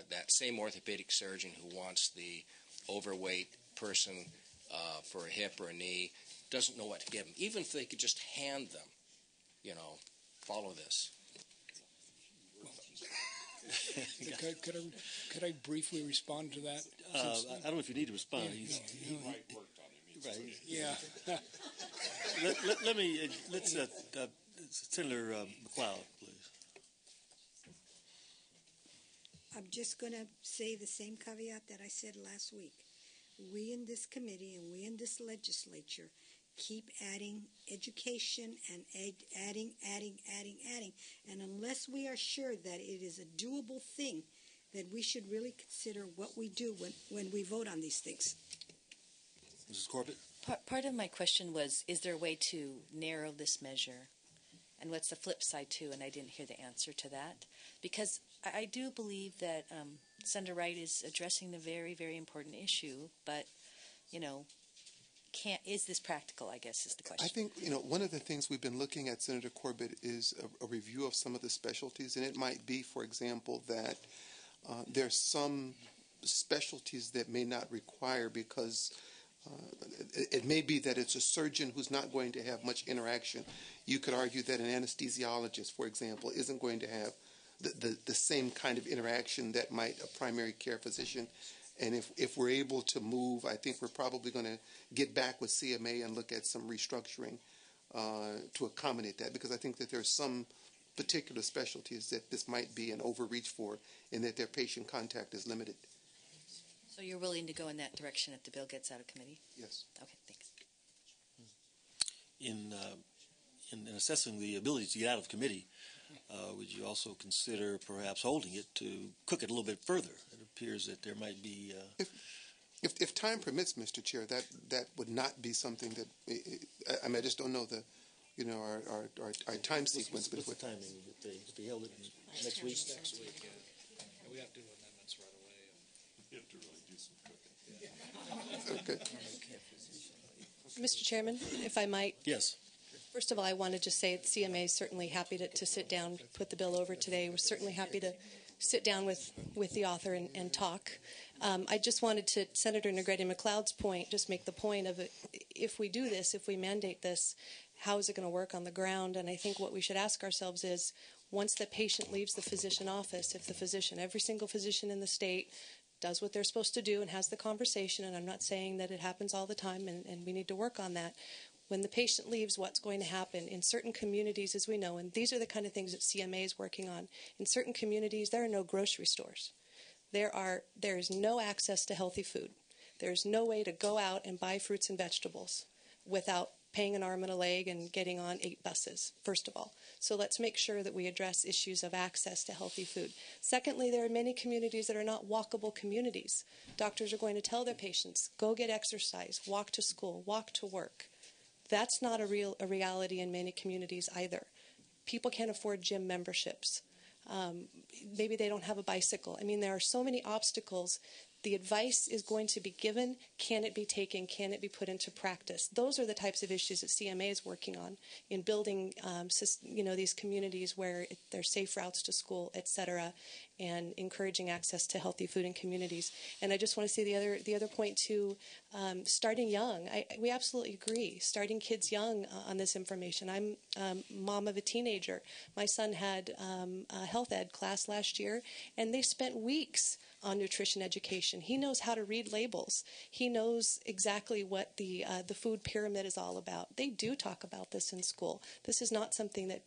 Speaker 12: That same orthopedic surgeon who wants the overweight person for a hip or a knee doesn't know what to give them. Even if they could just hand them, follow this.
Speaker 10: Could I briefly respond to that?
Speaker 1: I don't know if you need to respond. Right.
Speaker 10: Yeah.
Speaker 1: Let's Senator McLeod, please.
Speaker 15: I'm just going to say the same caveat that I said last week. We in this committee and we in this legislature keep adding education and adding. And unless we are sure that it is a doable thing, then we should really consider what we do when we vote on these things.
Speaker 1: Mrs. Corbett?
Speaker 14: Part of my question was, is there a way to narrow this measure? And what's the flip side, too? And I didn't hear the answer to that. Because I do believe that Senator Wright is addressing the very, very important issue. But, is this practical, I guess, is the question.
Speaker 5: I think, one of the things we've been looking at, Senator Corbett, is a review of some of the specialties. And it might be, for example, that there's some specialties that may not require, because it may be that it's a surgeon who's not going to have much interaction. You could argue that an anesthesiologist, for example, isn't going to have the same kind of interaction that might a primary care physician. And if we're able to move, I think we're probably going to get back with CMA and look at some restructuring to accommodate that, because I think that there's some particular specialties that this might be an overreach for, and that their patient contact is limited.
Speaker 14: So you're willing to go in that direction if the bill gets out of committee?
Speaker 5: Yes.
Speaker 14: Okay, thanks.
Speaker 1: In assessing the ability to get out of committee, would you also consider perhaps holding it to cook it a little bit further? It appears that there might be...
Speaker 5: If time permits, Mr. Chair, that would not be something that... I just don't know our time sequence.
Speaker 1: What's the timing? If they held it next week?
Speaker 16: Next week, yeah. We have to do amendments right away.
Speaker 2: You have to really do some cooking.
Speaker 5: Okay.
Speaker 9: Mr. Chairman, if I might.
Speaker 1: Yes.
Speaker 9: First of all, I want to just say that CMA is certainly happy to sit down, put the bill over today. We're certainly happy to sit down with the author and talk. I just wanted to, Senator Negrete McLeod's point, just make the point of if we do this, if we mandate this, how is it going to work on the ground? And I think what we should ask ourselves is, once the patient leaves the physician office, if the physician, every single physician in the state, does what they're supposed to do and has the conversation, and I'm not saying that it happens all the time, and we need to work on that. When the patient leaves, what's going to happen? In certain communities, as we know, and these are the kind of things that CMA is working on, in certain communities, there are no grocery stores. There is no access to healthy food. There's no way to go out and buy fruits and vegetables without paying an arm and a leg and getting on 8 buses, first of all. So let's make sure that we address issues of access to healthy food. Secondly, there are many communities that are not walkable communities. Doctors are going to tell their patients, go get exercise, walk to school, walk to work. That's not a reality in many communities either. People can't afford gym memberships. Maybe they don't have a bicycle. I mean, there are so many obstacles. The advice is going to be given. Can it be taken? Can it be put into practice? Those are the types of issues that CMA is working on in building, these communities where there's safe routes to school, et cetera, and encouraging access to healthy food in communities. And I just want to say the other point too, starting young. We absolutely agree. Starting kids young on this information. I'm mom of a teenager. My son had a health ed class last year, and they spent weeks on nutrition education. He knows how to read labels. He knows exactly what the food pyramid is all about. They do talk about this in school. This is not something that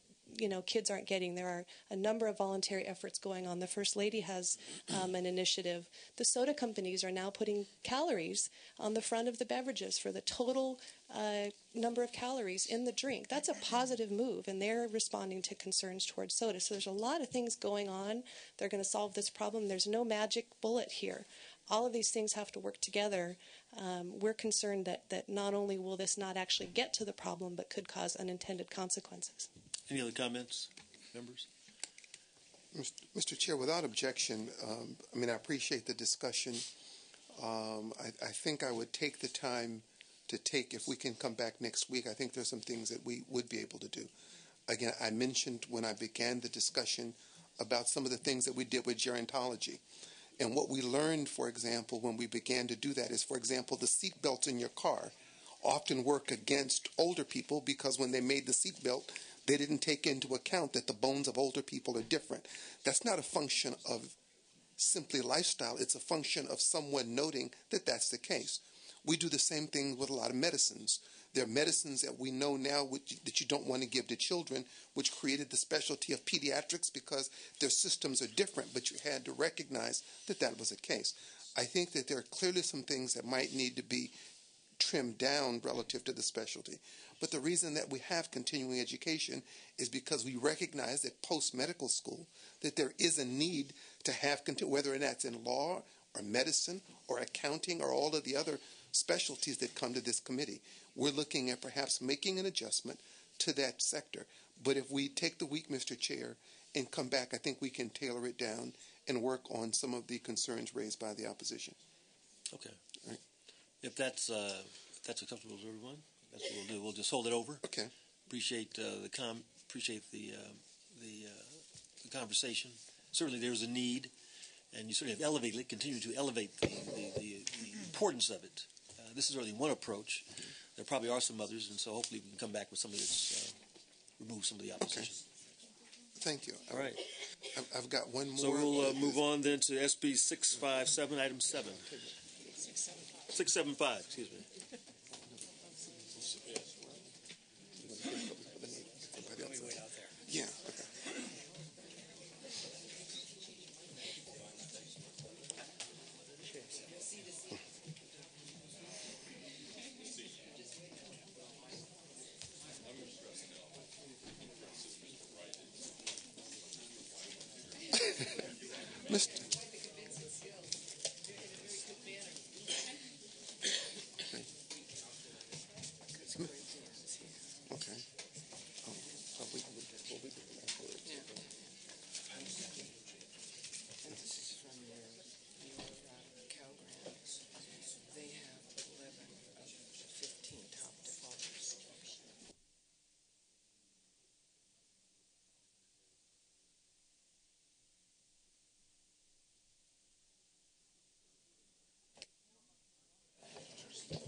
Speaker 9: kids aren't getting. There are a number of voluntary efforts going on. The First Lady has an initiative. The soda companies are now putting calories on the front of the beverages for the total number of calories in the drink. That's a positive move, and they're responding to concerns towards soda. So there's a lot of things going on. They're going to solve this problem. There's no magic bullet here. All of these things have to work together. We're concerned that not only will this not actually get to the problem, but could cause unintended consequences.
Speaker 1: Any other comments, members?
Speaker 5: Mr. Chair, without objection, I appreciate the discussion. I think I would take the time to if we can come back next week, I think there's some things that we would be able to do. Again, I mentioned when I began the discussion about some of the things that we did with gerontology. And what we learned, for example, when we began to do that is, for example, the seat belts in your car often work against older people because when they made the seat belt, they didn't take into account that the bones of older people are different. That's not a function of simply lifestyle. It's a function of someone noting that that's the case. We do the same thing with a lot of medicines. There are medicines that we know now that you don't want to give to children, which created the specialty of pediatrics because their systems are different, but you had to recognize that that was the case. I think that there are clearly some things that might need to be trimmed down relative to the specialty. But the reason that we have continuing education is because we recognize that post-medical school, that there is a need to have, whether that's in law or medicine or accounting or all of the other specialties that come to this committee. We're looking at perhaps making an adjustment to that sector. But if we take the week, Mr. Chair, and come back, I think we can tailor it down and work on some of the concerns raised by the opposition.
Speaker 1: Okay. All right. If that's acceptable to everyone, that's what we'll do. We'll just hold it over.
Speaker 5: Okay.
Speaker 1: Appreciate the conversation. Certainly, there's a need, and you certainly have elevated it. Continue to elevate the importance of it. This is really one approach. There probably are some others, and so hopefully we can come back with something that's remove some of the opposition.
Speaker 5: Okay. Thank you.
Speaker 1: All right.
Speaker 5: I've got one more.
Speaker 1: So we'll move on then to SB 657, item 7. 675, excuse me.
Speaker 5: Yeah. Mr. Okay.
Speaker 17: This is from your Calgrants. They have 11 of the 15 top defaulters.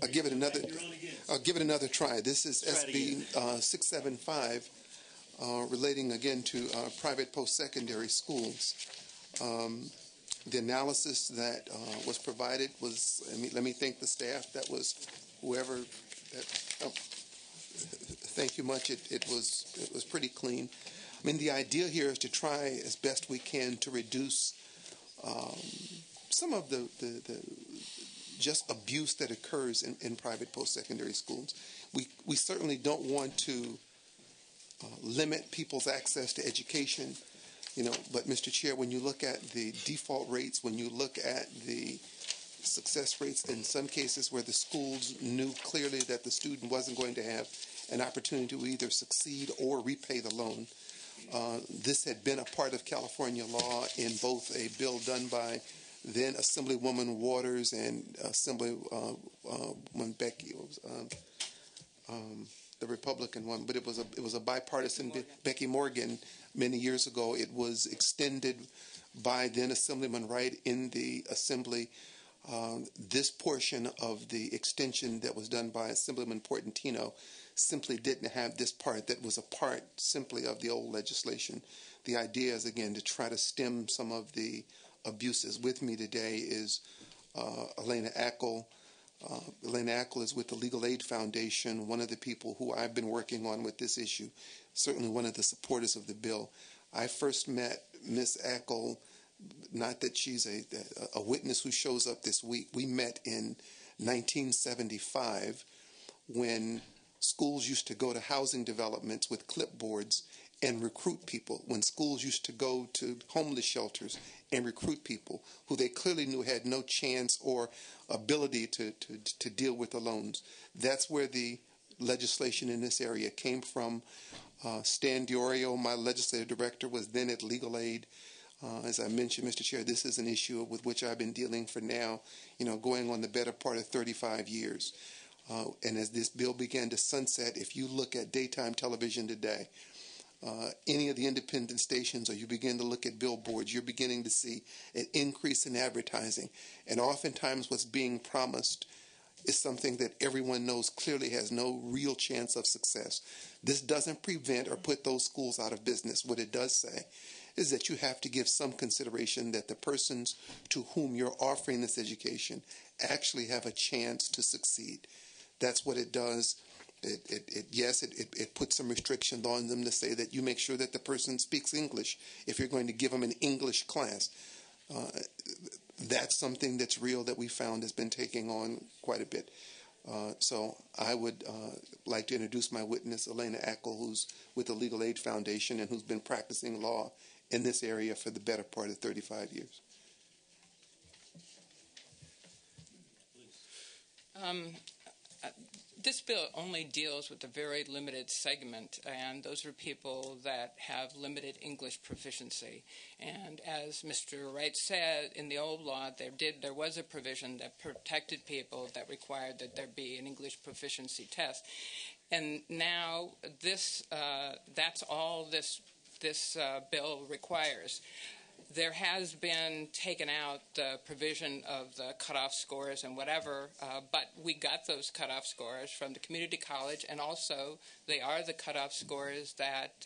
Speaker 5: I'll give it another try. This is SB 675, relating again to private post-secondary schools. The analysis that was provided was, let me thank the staff. That was whoever. Thank you much. It was pretty clean. The idea here is to try as best we can to reduce some of the just abuse that occurs in private post-secondary schools. We certainly don't want to limit people's access to education, but Mr. Chair, when you look at the default rates, when you look at the success rates in some cases where the schools knew clearly that the student wasn't going to have an opportunity to either succeed or repay the loan, this had been a part of California law in both a bill done by then Assemblywoman Waters and Assemblywoman Becky, the Republican one, but it was a bipartisan Becky Morgan many years ago. It was extended by then Assemblyman Wright in the Assembly. This portion of the extension that was done by Assemblyman Portantino simply didn't have this part that was a part simply of the old legislation. The idea is, again, to try to stem some of the abuses. With me today is Elena Ackel. Elena Ackel is with the Legal Aid Foundation, one of the people who I've been working on with this issue, certainly one of the supporters of the bill. I first met Ms. Ackel, not that she's a witness who shows up this week. We met in 1975 when schools used to go to housing developments with clipboards and recruit people, when schools used to go to homeless shelters and recruit people who they clearly knew had no chance or ability to deal with the loans. That's where the legislation in this area came from. Stan Diorio, my legislative director, was then at Legal Aid. As I mentioned, Mr. Chair, this is an issue with which I've been dealing for now, going on the better part of 35 years. And as this bill began to sunset, if you look at daytime television today, any of the independent stations, or you begin to look at billboards, you're beginning to see an increase in advertising. And oftentimes what's being promised is something that everyone knows clearly has no real chance of success. This doesn't prevent or put those schools out of business. What it does say is that you have to give some consideration that the persons to whom you're offering this education actually have a chance to succeed. That's what it does. It puts some restrictions on them to say that you make sure that the person speaks English if you're going to give them an English class. That's something that's real that we found has been taking on quite a bit. So I would like to introduce my witness, Elena Eckel, who's with the Legal Aid Foundation and who's been practicing law in this area for the better part of 35 years.
Speaker 18: This bill only deals with a very limited segment, and those are people that have limited English proficiency. And as Mr. Wright said, in the old law, there was a provision that protected people that required that there be an English proficiency test. And now that's all this bill requires. There has been taken out the provision of the cutoff scores and whatever, but we got those cutoff scores from the community college, and also they are the cutoff scores that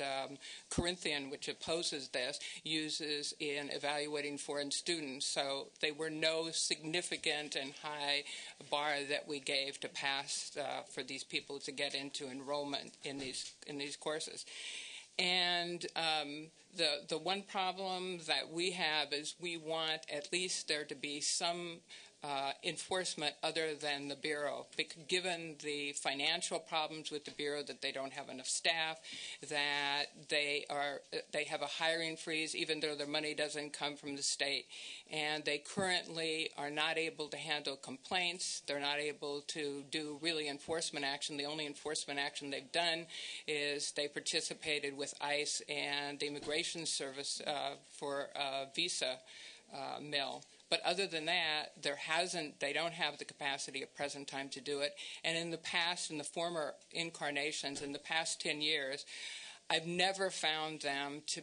Speaker 18: Corinthian, which opposes this, uses in evaluating foreign students. So they were no significant and high bar that we gave to pass for these people to get into enrollment in these courses. And the one problem that we have is we want at least there to be some enforcement other than the Bureau. Given the financial problems with the Bureau, that they don't have enough staff, that they have a hiring freeze even though their money doesn't come from the state, and they currently are not able to handle complaints. They're not able to do really enforcement action. The only enforcement action they've done is they participated with ICE and the Immigration Service for a visa mill. But other than that, they don't have the capacity at present time to do it. And in the past, in the former incarnations, in the past 10 years, I've never found them to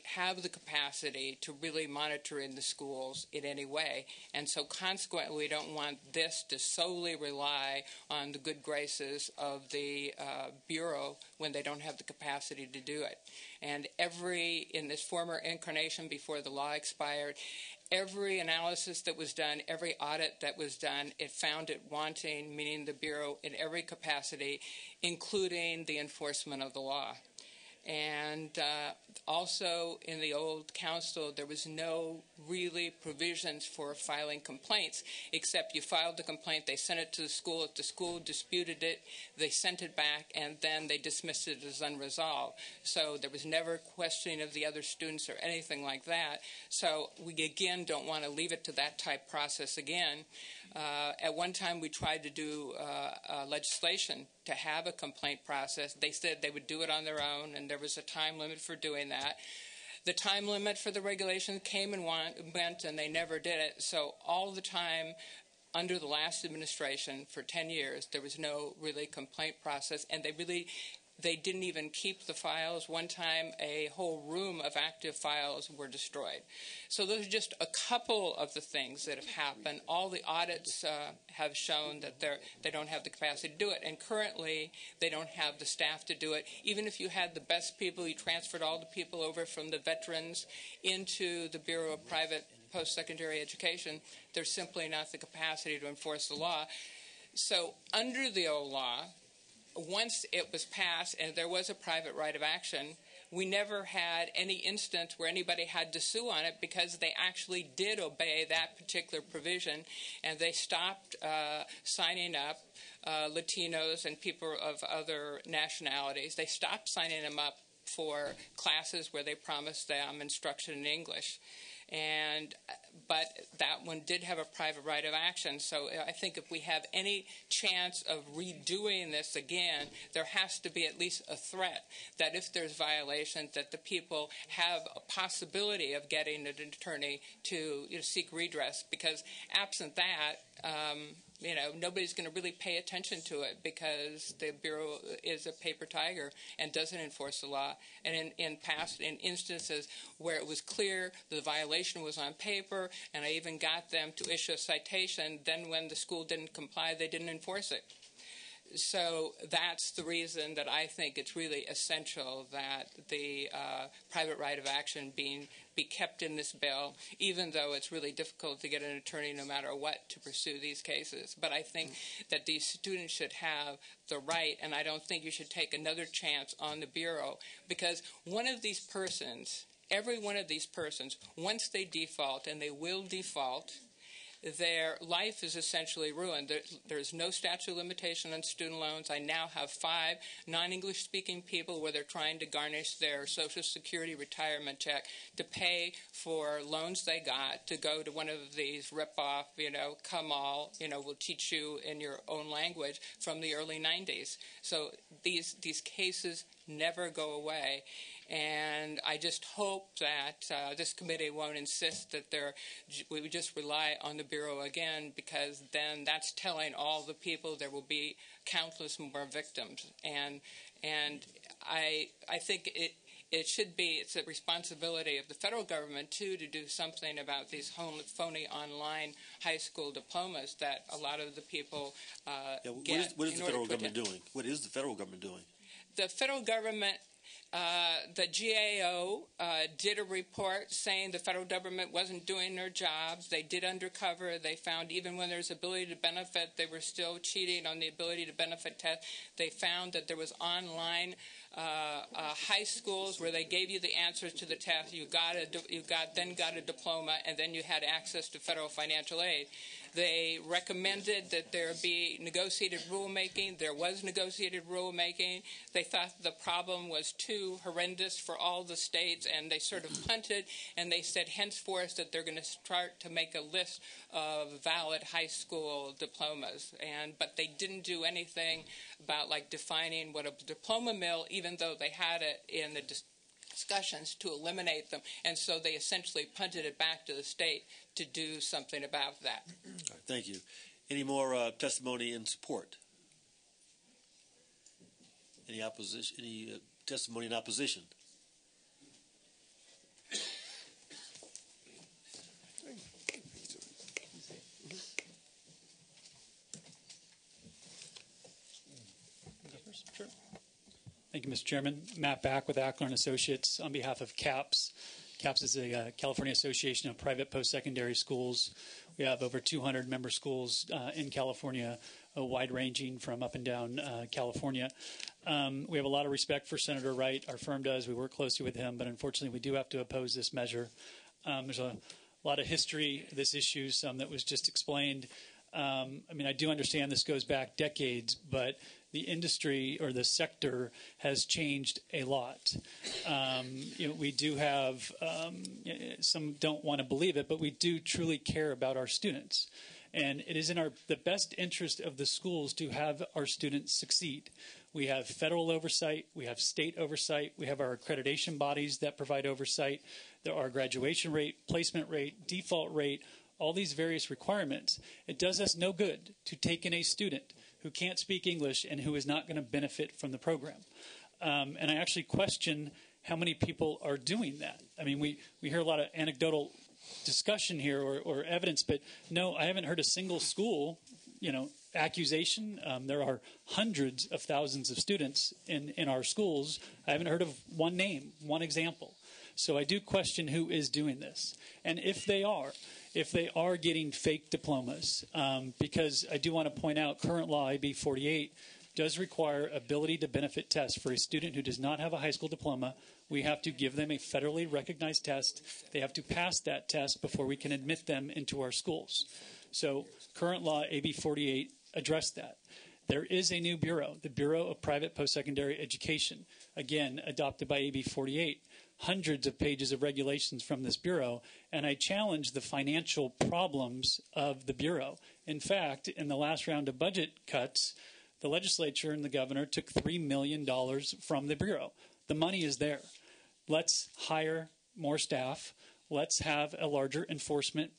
Speaker 18: have the capacity to really monitor in the schools in any way. And so consequently, we don't want this to solely rely on the good graces of the Bureau when they don't have the capacity to do it. And in this former incarnation before the law expired, every analysis that was done, every audit that was done, it found it wanting, meaning the Bureau, in every capacity, including the enforcement of the law. And also in the old council, there was no really provisions for filing complaints, except you filed the complaint, they sent it to the school. If the school disputed it, they sent it back, and then they dismissed it as unresolved. So there was never questioning of the other students or anything like that. So we, again, don't want to leave it to that type process again. At one time, we tried to do legislation to have a complaint process. They said they would do it on their own, and there was a time limit for doing that. The time limit for the regulation came and went, and they never did it. So all the time under the last administration for 10 years, there was no really complaint process, and they didn't even keep the files. One time, a whole room of active files were destroyed. So those are just a couple of the things that have happened. All the audits have shown that they don't have the capacity to do it, and currently they don't have the staff to do it. Even if you had the best people, you transferred all the people over from the veterans into the Bureau of Private Post-Secondary Education, there's simply not the capacity to enforce the law. So under the old law, once it was passed and there was a private right of action, we never had any instance where anybody had to sue on it because they actually did obey that particular provision, and they stopped signing up Latinos and people of other nationalities. They stopped signing them up for classes where they promised them instruction in English. But that one did have a private right of action. So I think if we have any chance of redoing this again, there has to be at least a threat that if there's violations, that the people have a possibility of getting an attorney to seek redress. Because absent that, nobody's going to really pay attention to it because the Bureau is a paper tiger and doesn't enforce the law. And in instances where it was clear the violation was on paper, and I even got them to issue a citation, then when the school didn't comply, they didn't enforce it. So that's the reason that I think it's really essential that the private right of action be kept in this bill, even though it's really difficult to get an attorney no matter what to pursue these cases. But I think that these students should have the right, and I don't think you should take another chance on the Bureau, because one of these persons, every one of these persons, once they default, and they will default, their life is essentially ruined. There's no statute of limitation on student loans. I now have 5 non-English speaking people where they're trying to garnish their Social Security retirement check to pay for loans they got to go to one of these rip-off, come all, we'll teach you in your own language from the early 90s. So these cases never go away. And I just hope that this committee won't insist that we would just rely on the Bureau again, because then that's telling all the people there will be countless more victims. And I think it's a responsibility of the federal government, too, to do something about these phony online high school diplomas that a lot of the people get.
Speaker 1: What is the federal government doing? What is the federal government doing?
Speaker 18: The federal government... the GAO did a report saying the federal government wasn't doing their jobs. They did undercover. They found even when there's ability to benefit, they were still cheating on the ability to benefit test. They found that there was online high schools where they gave you the answers to the test. You then got a diploma, and then you had access to federal financial aid. They recommended that there be negotiated rulemaking. There was negotiated rulemaking. They thought the problem was too horrendous for all the states, and they sort of punted, and they said henceforth that they're going to start to make a list of valid high school diplomas. But they didn't do anything about defining what a diploma mill, even though they had it in the discussions to eliminate them, and so they essentially punted it back to the state to do something about that.
Speaker 1: All right, thank you. Any more testimony in support? Any opposition? Any testimony in opposition?
Speaker 19: Sure. Thank you, Mr. Chairman. Matt Back with Ackler & Associates on behalf of CAPS. CAPS is a California Association of Private Post-Secondary Schools. We have over 200 member schools in California, wide-ranging from up and down California. We have a lot of respect for Senator Wright. Our firm does. We work closely with him, but unfortunately we do have to oppose this measure. There's a lot of history of this issue, some that was just explained. I do understand this goes back decades, but the industry or the sector has changed a lot. We do have, some don't want to believe it, but we do truly care about our students. And it is in the best interest of the schools to have our students succeed. We have federal oversight, we have state oversight, we have our accreditation bodies that provide oversight. There are graduation rate, placement rate, default rate, all these various requirements. It does us no good to take in a student who can't speak English and who is not going to benefit from the program. And I actually question how many people are doing that. We hear a lot of anecdotal discussion here or evidence, but no, I haven't heard a single school, accusation. There are hundreds of thousands of students in our schools. I haven't heard of one name, one example. So I do question who is doing this. And if they are getting fake diplomas, because I do want to point out current law, AB 48, does require ability to benefit tests. For a student who does not have a high school diploma, we have to give them a federally recognized test. They have to pass that test before we can admit them into our schools. So current law, AB 48, addressed that. There is a new bureau, the Bureau of Private Post-Secondary Education, again, adopted by AB 48. hundreds of pages of regulations from this Bureau, and I challenge the financial problems of the Bureau. In fact, in the last round of budget cuts, the legislature and the governor took $3 million from the Bureau. The money is there. Let's hire more staff. Let's have a larger enforcement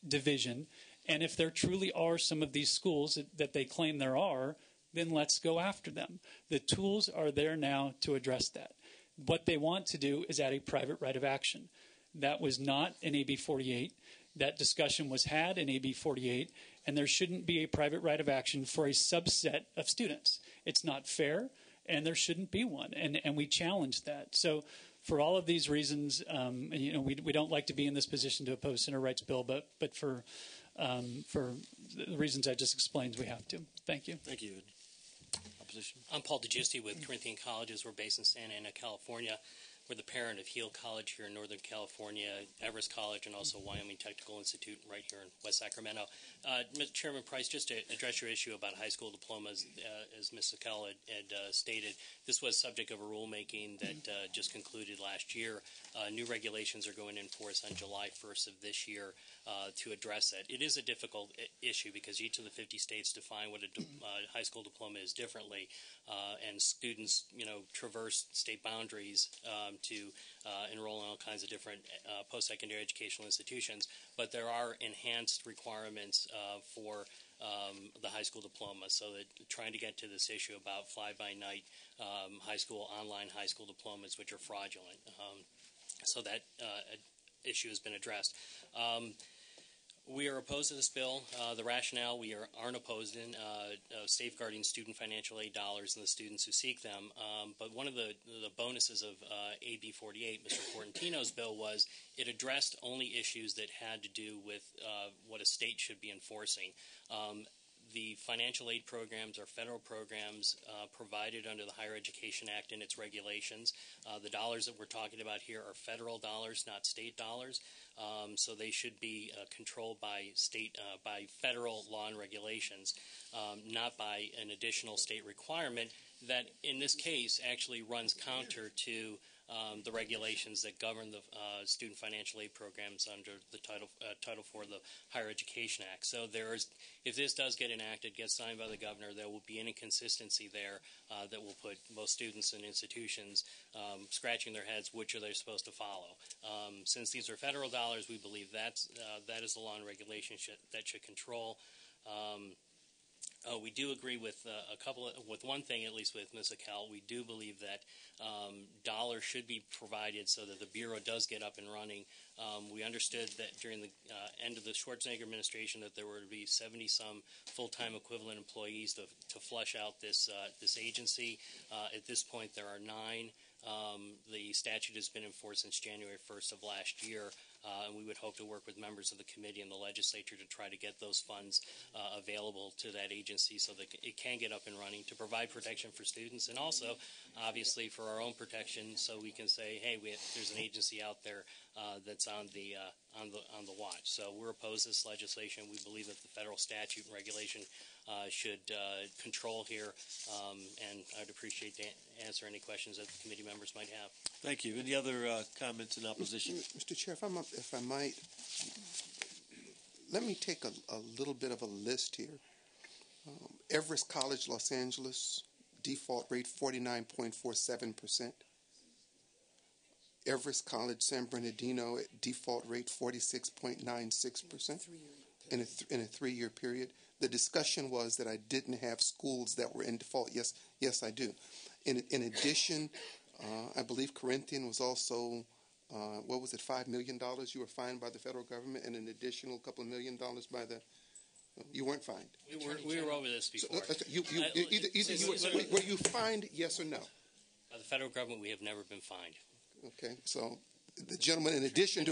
Speaker 19: division. And if there truly are some of these schools that they claim there are, then let's go after them. The tools are there now to address that. What they want to do is add a private right of action. That was not in AB 48. That discussion was had in AB 48, and there shouldn't be a private right of action for a subset of students. It's not fair, and there shouldn't be one, and we challenge that. So for all of these reasons, we don't like to be in this position to oppose center rights bill, but for the reasons I just explained, we have to. Thank you.
Speaker 1: Thank you. Opposition.
Speaker 20: I'm Paul DeGiusti with Corinthian Colleges. We're based in Santa Ana, California. We're the parent of Heald College here in Northern California, Everest College, and also Wyoming Technical Institute right here in West Sacramento. Mr. Chairman Price, just to address your issue about high school diplomas, as Ms. Sakell had stated, this was subject of a rulemaking that just concluded last year. New regulations are going in force on July 1st of this year to address that. It is a difficult issue because each of the 50 states define what a high school diploma is differently, and students, traverse state boundaries to enroll in all kinds of different post-secondary educational institutions. But there are enhanced requirements for the high school diploma, so that trying to get to this issue about fly-by-night online high school diplomas, which are fraudulent. So that issue has been addressed. We are opposed to this bill. The rationale we aren't opposed in safeguarding student financial aid dollars and the students who seek them. But one of the bonuses of AB 48, Mr. Quarantino's bill, was it addressed only issues that had to do with what a state should be enforcing. The financial aid programs are federal programs provided under the Higher Education Act and its regulations. The dollars that we're talking about here are federal dollars, not state dollars. So they should be controlled by by federal law and regulations, not by an additional state requirement that, in this case, actually runs counter to the regulations that govern the student financial aid programs under the Title IV of the Higher Education Act. So if this does get enacted, gets signed by the governor, there will be an inconsistency there that will put most students and institutions scratching their heads, which are they supposed to follow. Since these are federal dollars, we believe that is the law and regulation that should control. We do agree with with one thing, at least with Ms. Sakell. We do believe that dollars should be provided so that the Bureau does get up and running. We understood that during the end of the Schwarzenegger administration that there were to be 70-some full-time equivalent employees to flush out this agency. At this point, there are 9. The statute has been enforced since January 1st of last year, and we would hope to work with members of the committee and the legislature to try to get those funds available to that agency so that it can get up and running to provide protection for students, and also, obviously, for our own protection, so we can say, hey, there's an agency out there that's on the watch. So we're opposed to this legislation. We believe that the federal statute and regulation should control here, and I'd appreciate to answer any questions that the committee members might have.
Speaker 1: Thank you. Any other comments in opposition?
Speaker 5: Mr. Chair, if I might, let me take a little bit of a list here. Everest College, Los Angeles, default rate 49.47%. Everest College, San Bernardino, default rate 46.96% in a 3-year period. The discussion was that I didn't have schools that were in default. Yes, I do. In addition, I believe Corinthian was also, $5 million you were fined by the federal government, and an additional couple of $1 million by the. You weren't fined.
Speaker 20: We were over this before.
Speaker 5: Were you fined? Yes or no?
Speaker 20: By the federal government, we have never been fined.
Speaker 5: Okay, so the gentleman, in addition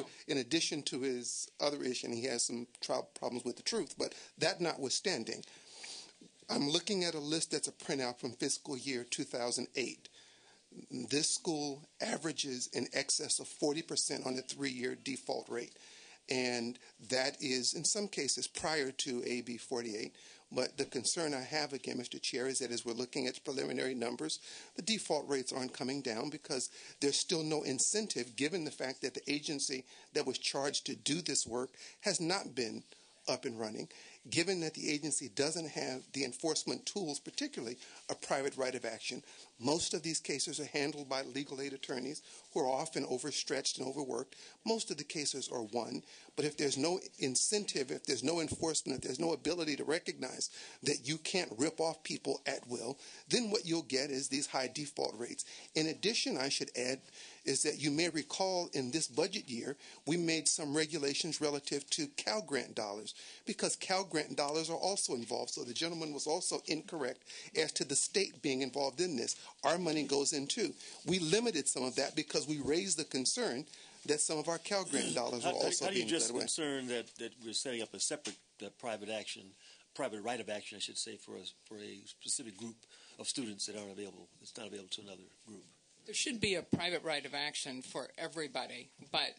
Speaker 5: to his other issue, and he has some problems with the truth, but that notwithstanding, I'm looking at a list that's a printout from fiscal year 2008. This school averages in excess of 40% on the 3-year default rate, and that is, in some cases, prior to AB 48. But the concern I have, again, Mr. Chair, is that as we're looking at preliminary numbers, the default rates aren't coming down because there's still no incentive, given the fact that the agency that was charged to do this work has not been up and running, given that the agency doesn't have the enforcement tools, particularly a private right of action. Most of these cases are handled by legal aid attorneys who are often overstretched and overworked. Most of the cases are won, but if there's no incentive, if there's no enforcement, if there's no ability to recognize that you can't rip off people at will, then what you'll get is these high default rates. In addition, I should add, is that you may recall in this budget year, we made some regulations relative to Cal Grant dollars, because Cal Grant dollars are also involved. So the gentleman was also incorrect as to the state being involved in this. Our money goes in too. We limited some of that because we raised the concern that some of our Cal Grant dollars are also
Speaker 1: how do you
Speaker 5: being
Speaker 1: address
Speaker 5: led
Speaker 1: the
Speaker 5: away.
Speaker 1: concern that we're setting up a separate private right of action, I should say, for a specific group of students that aren't available? It's not available to another group.
Speaker 18: There should be a private right of action for everybody, but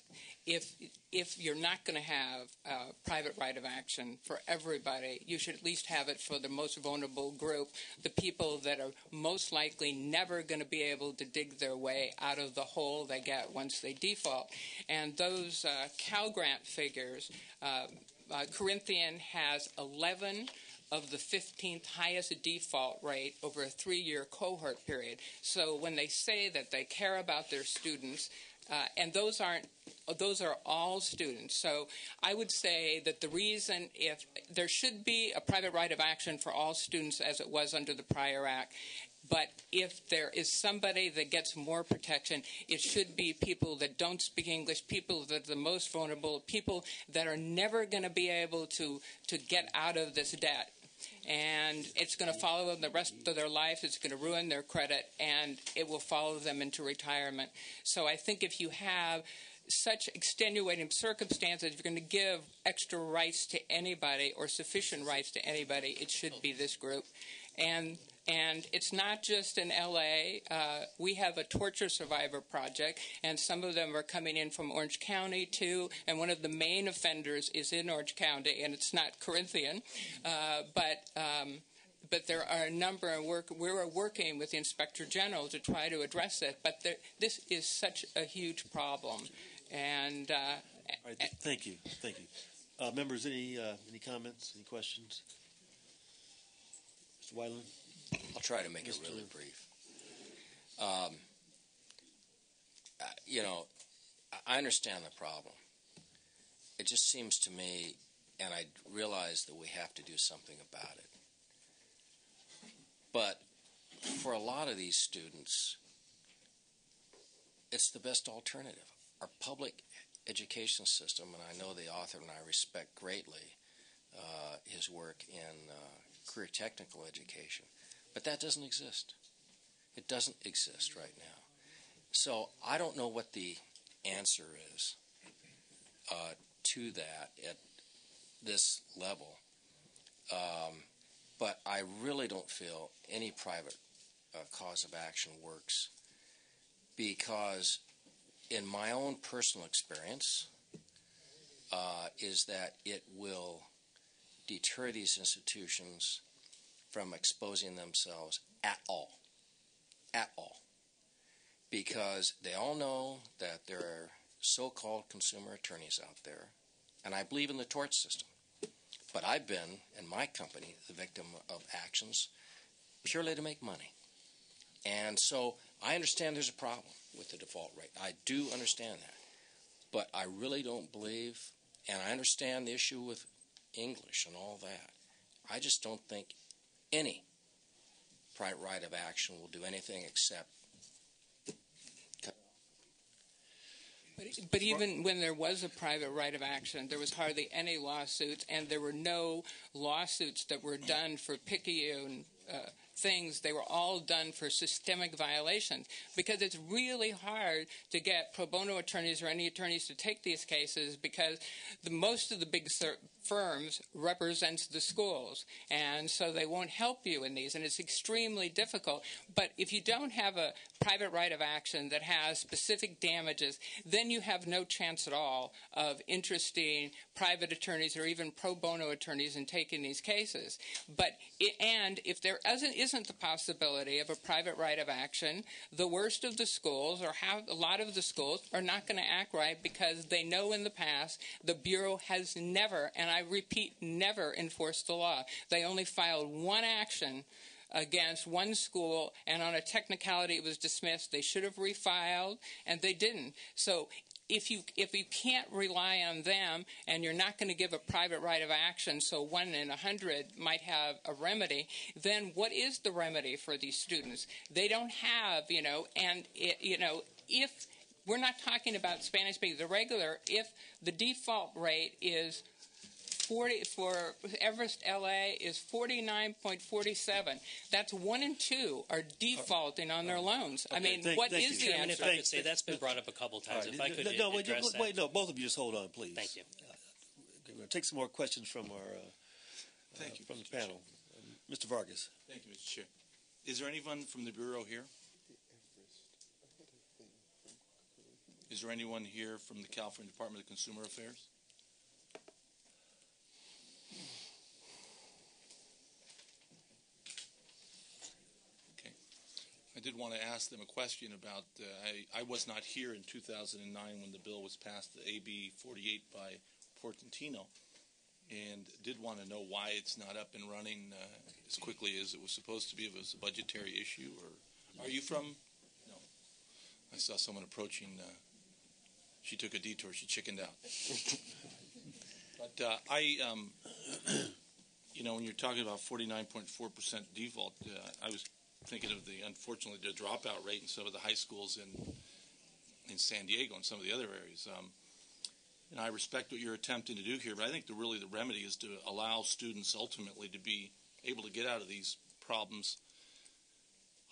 Speaker 18: if you're not going to have a private right of action for everybody, you should at least have it for the most vulnerable group, the people that are most likely never going to be able to dig their way out of the hole they get once they default. And those Cal Grant figures, Corinthian has 11 of the 15th highest default rate over a 3-year cohort period. So when they say that they care about their students, and those are all students. So I would say that the reason, if there should be a private right of action for all students as it was under the prior act, but if there is somebody that gets more protection, it should be people that don't speak English, people that are the most vulnerable, people that are never going to be able to get out of this debt. And it's going to follow them the rest of their life. It's going to ruin their credit, and it will follow them into retirement. So I think if you have such extenuating circumstances, if you're going to give extra rights to anybody or sufficient rights to anybody, it should be this group. And it's not just in L.A. We have a torture survivor project, and some of them are coming in from Orange County, too. And one of the main offenders is in Orange County, and it's not Corinthian. But there are a number, and we're working with the Inspector General to try to address it. But this is such a huge problem. And
Speaker 1: all right, thank you. Members, any comments, any questions? Mr. Weiland?
Speaker 12: I'll try to make it really brief. I understand the problem. It just seems to me, and I realize that we have to do something about it. But for a lot of these students, it's the best alternative. Our public education system, and I know the author and I respect greatly his work in career technical education, but that doesn't exist. It doesn't exist right now. So I don't know what the answer is to that at this level. But I really don't feel any private cause of action works, because in my own personal experience is that it will deter these institutions from exposing themselves at all, because they all know that there are so-called consumer attorneys out there, and I believe in the tort system, but I've been, in my company, the victim of actions purely to make money. And so I understand there's a problem with the default rate. I do understand that, but I really don't believe, and I understand the issue with English and all that, I just don't think any private right of action will do anything except.
Speaker 18: But even when there was a private right of action, there was hardly any lawsuits, and there were no lawsuits that were done for picayune things, they were all done for systemic violations, because it's really hard to get pro bono attorneys or any attorneys to take these cases, because most of the big firms represents the schools, and so they won't help you in these, and it's extremely difficult. But if you don't have a private right of action that has specific damages, then you have no chance at all of interesting private attorneys or even pro bono attorneys in taking these cases. And if there isn't the possibility of a private right of action, the worst of the schools, or a lot of the schools, are not going to act right, because they know in the past the Bureau has never, and I repeat, never enforced the law. They only filed one action against one school, and on a technicality it was dismissed. They should have refiled, and they didn't. So if you can't rely on them, and you're not going to give a private right of action, so 1 in 100 might have a remedy, then what is the remedy for these students? They don't have, if we're not talking about Spanish speaking, the regular, if the default rate is 40 for Everest LA is 49.47. That's 1 in 2 are defaulting on their loans.
Speaker 1: Okay,
Speaker 18: I mean, what is the answer?
Speaker 20: If I could say, that's been brought up a couple times.
Speaker 1: Right.
Speaker 20: If I could address that.
Speaker 1: Wait, no, both of you just hold on, please.
Speaker 20: Thank you.
Speaker 1: We're going to take some more questions from our from the panel. Mr. Vargas.
Speaker 21: Thank you, Mr. Chair. Is there anyone from the Bureau here? Is there anyone here from the California Department of Consumer Affairs? I did want to ask them a question about, I was not here in 2009 when the bill was passed, the AB 48 by Portantino, and did want to know why it's not up and running as quickly as it was supposed to be, if it was a budgetary issue, or are you from? No. I saw someone approaching. She took a detour. She chickened out. But when you're talking about 49.4% default, I was thinking of unfortunately, the dropout rate in some of the high schools in San Diego and some of the other areas. And I respect what you're attempting to do here, but I think the remedy is to allow students ultimately to be able to get out of these problems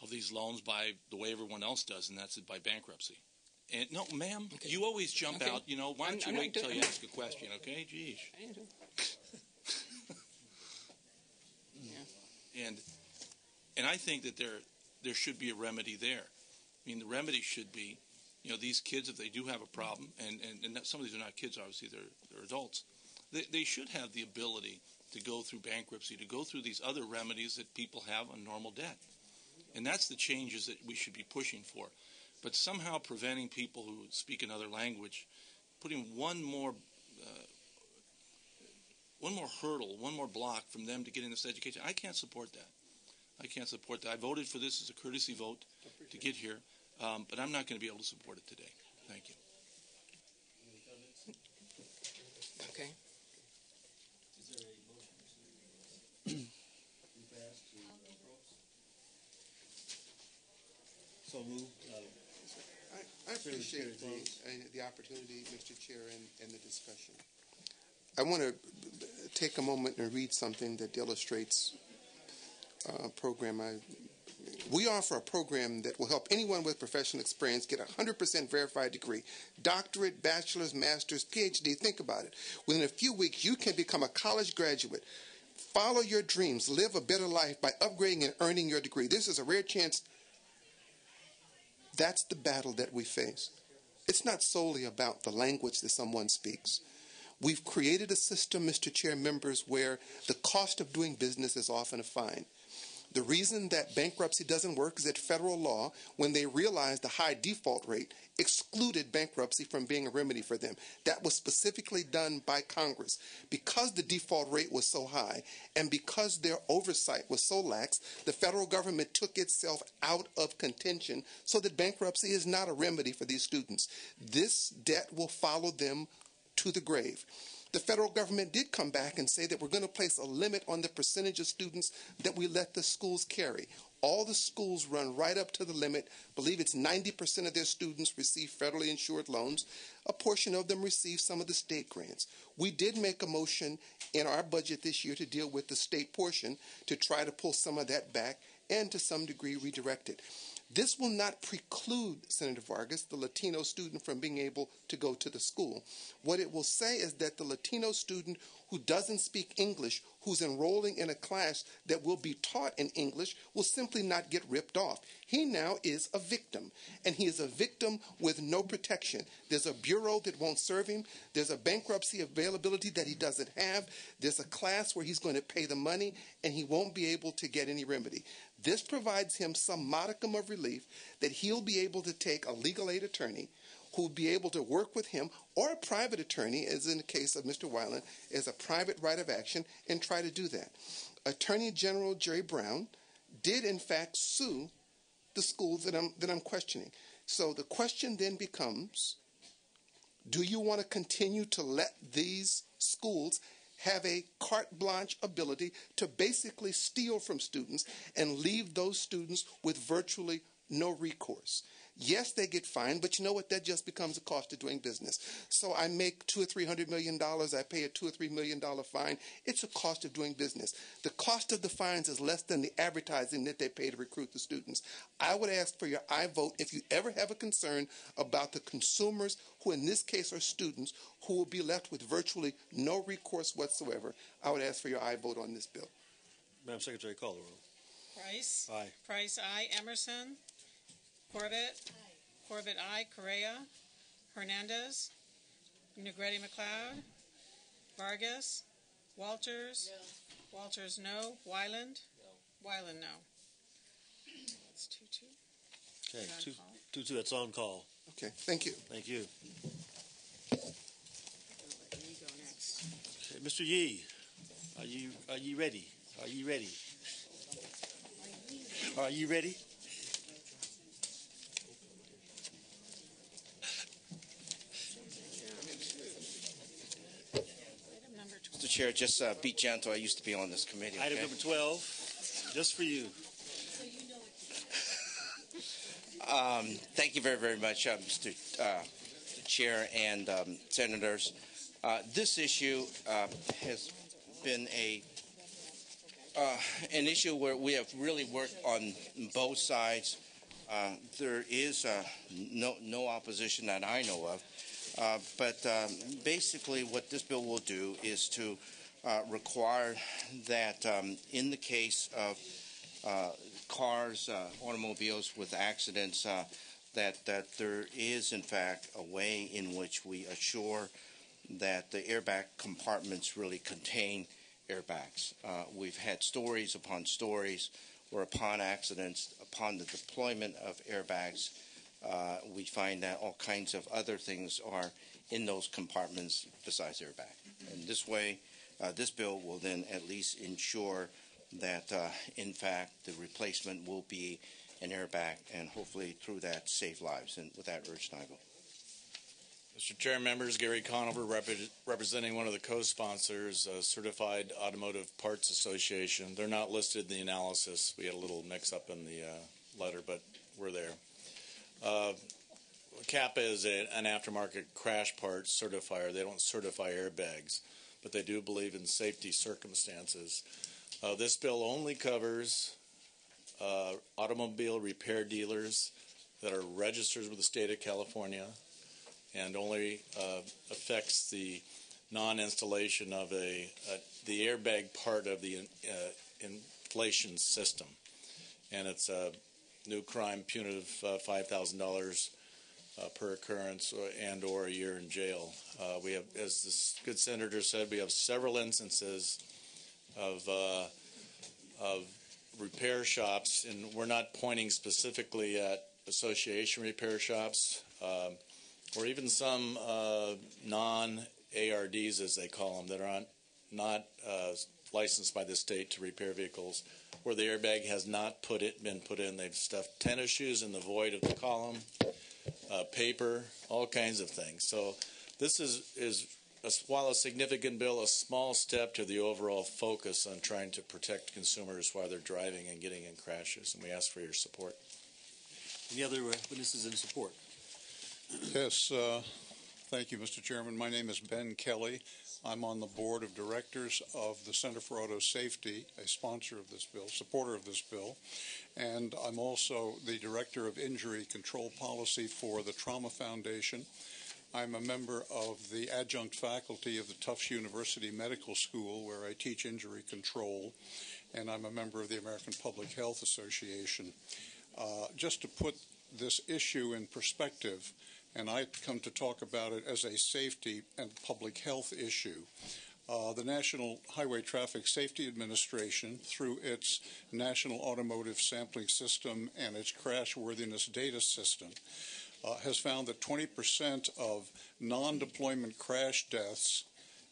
Speaker 21: of these loans by the way everyone else does, and that's by bankruptcy. And no, ma'am, okay. You always jump out. Why don't you wait until you ask a question, okay? Geez. And I think that there should be a remedy there. I mean, the remedy should be, these kids, if they do have a problem, and some of these are not kids, obviously, they're adults, they should have the ability to go through bankruptcy, to go through these other remedies that people have on normal debt. And that's the changes that we should be pushing for. But somehow preventing people who speak another language, putting one more hurdle, one more block from them to get in this education, I can't support that. I voted for this as a courtesy vote to get here, but I'm not going to be able to support it today. Thank you.
Speaker 18: Okay.
Speaker 1: Is there a motion so moved?
Speaker 5: I appreciate the opportunity, Mr. Chair, and the discussion. I want to take a moment and read something that illustrates program. We offer a program that will help anyone with professional experience get a 100% verified degree, doctorate, bachelor's, master's, PhD. Think about it. Within a few weeks, you can become a college graduate. Follow your dreams. Live a better life by upgrading and earning your degree. This is a rare chance. That's the battle that we face. It's not solely about the language that someone speaks. We've created a system, Mr. Chair, members, where the cost of doing business is often a fine. The reason that bankruptcy doesn't work is that federal law, when they realized the high default rate, excluded bankruptcy from being a remedy for them. That was specifically done by Congress. Because the default rate was so high and because their oversight was so lax, the federal government took itself out of contention so that bankruptcy is not a remedy for these students. This debt will follow them to the grave. The federal government did come back and say that we're going to place a limit on the percentage of students that we let the schools carry. All the schools run right up to the limit. I believe it's 90% of their students receive federally insured loans. A portion of them receive some of the state grants. We did make a motion in our budget this year to deal with the state portion to try to pull some of that back and to some degree redirect it. This will not preclude, Senator Vargas, the Latino student from being able to go to the school. What it will say is that the Latino student who doesn't speak English, who's enrolling in a class that will be taught in English, will simply not get ripped off. He now is a victim, and he is a victim with no protection. There's a bureau that won't serve him. There's a bankruptcy availability that he doesn't have. There's a class where he's going to pay the money, and he won't be able to get any remedy. This provides him some modicum of relief that he'll be able to take a legal aid attorney who will be able to work with him, or a private attorney, as in the case of Mr. Weiland, as a private right of action, and try to do that. Attorney General Jerry Brown did, in fact, sue the schools that I'm questioning. So the question then becomes, do you want to continue to let these schools have a carte blanche ability to basically steal from students and leave those students with virtually no recourse? Yes, they get fined, but you know what? That just becomes a cost of doing business. So I make $200 or $300 million. I pay a $2 or $3 million fine. It's a cost of doing business. The cost of the fines is less than the advertising that they pay to recruit the students. I would ask for your aye vote if you ever have a concern about the consumers, who in this case are students, who will be left with virtually no recourse whatsoever. I would ask for your aye vote on this bill.
Speaker 1: Madam Secretary, call the roll.
Speaker 4: Price.
Speaker 1: Aye.
Speaker 4: Price, aye. Emerson. Corbett. Aye. Corbett, aye. Correa. Hernandez. Negretti McLeod. Vargas. Walters. No. Walters, no. Wyland. No. Wyland, no. That's 2-2.
Speaker 1: Okay, 2-2. That's on call.
Speaker 5: Okay, thank you.
Speaker 1: Thank you.
Speaker 4: I'll let you go next.
Speaker 1: Okay, Mr. Yee, are you ready? Are you ready? Are you ready?
Speaker 3: Mr. Chair, just be gentle. I used to be on this committee.
Speaker 1: Item
Speaker 3: okay?
Speaker 1: number 12, just for you.
Speaker 3: Thank you very, very much, Mr. Chair and Senators. This issue has been an issue where we have really worked on both sides. There is no opposition that I know of. But basically what this bill will do is to require that in the case of cars, automobiles with accidents, that there is, in fact, a way in which we assure that the airbag compartments really contain airbags. We've had stories upon stories where upon accidents, upon the deployment of airbags, we find that all kinds of other things are in those compartments besides airbag. And this way, this bill will then at least ensure that, in fact, the replacement will be an airbag, and hopefully through that save lives. And with that, urge an aye vote.
Speaker 16: Mr. Chair, members, Gary Conover, representing one of the co-sponsors, Certified Automotive Parts Association. They're not listed in the analysis. We had a little mix-up in the letter, but we're there. CAPA is an aftermarket crash parts certifier. They don't certify airbags, but they do believe in safety circumstances. This bill only covers automobile repair dealers that are registered with the state of California, and only affects the non-installation of the airbag part of the inflation system. And it's a new crime, punitive $5,000 per occurrence and/or a year in jail. We have, as this good senator said, we have several instances of repair shops, and we're not pointing specifically at association repair shops, or even some non-ARDs, as they call them, that are not licensed by the state to repair vehicles, where the airbag has not been put in. They've stuffed tennis shoes in the void of the column, paper, all kinds of things. So this is while a significant bill, a small step to the overall focus on trying to protect consumers while they're driving and getting in crashes, and we ask for your support.
Speaker 1: Any other witnesses in support?
Speaker 7: Yes, thank you, Mr. Chairman. My name is Ben Kelly. I'm on the board of directors of the Center for Auto Safety, a sponsor of this bill, supporter of this bill, and I'm also the director of injury control policy for the Trauma Foundation. I'm a member of the adjunct faculty of the Tufts University Medical School, where I teach injury control, and I'm a member of the American Public Health Association. Just to put this issue in perspective, and I come to talk about it as a safety and public health issue. The National Highway Traffic Safety Administration, through its National Automotive Sampling System and its crashworthiness data system, has found that 20% of non-deployment crash deaths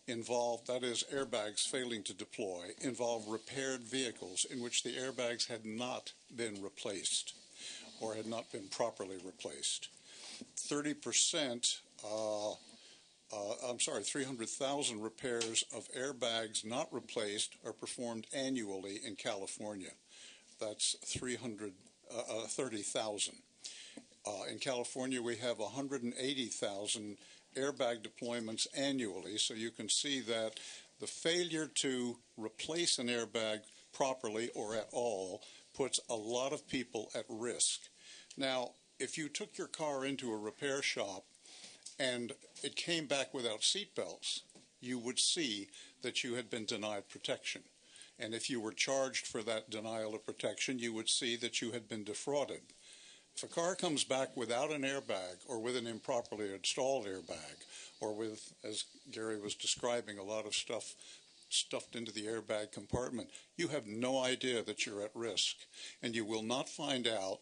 Speaker 7: involve, that is, airbags failing to deploy, involve repaired vehicles in which the airbags had not been replaced or had not been properly replaced. 300,000 repairs of airbags not replaced are performed annually in California. That's 30,000. In California, we have 180,000 airbag deployments annually, so you can see that the failure to replace an airbag properly or at all puts a lot of people at risk. Now, if you took your car into a repair shop and it came back without seat belts, you would see that you had been denied protection. And if you were charged for that denial of protection, you would see that you had been defrauded. If a car comes back without an airbag or with an improperly installed airbag or with, as Gary was describing, a lot of stuff stuffed into the airbag compartment, you have no idea that you're at risk. And you will not find out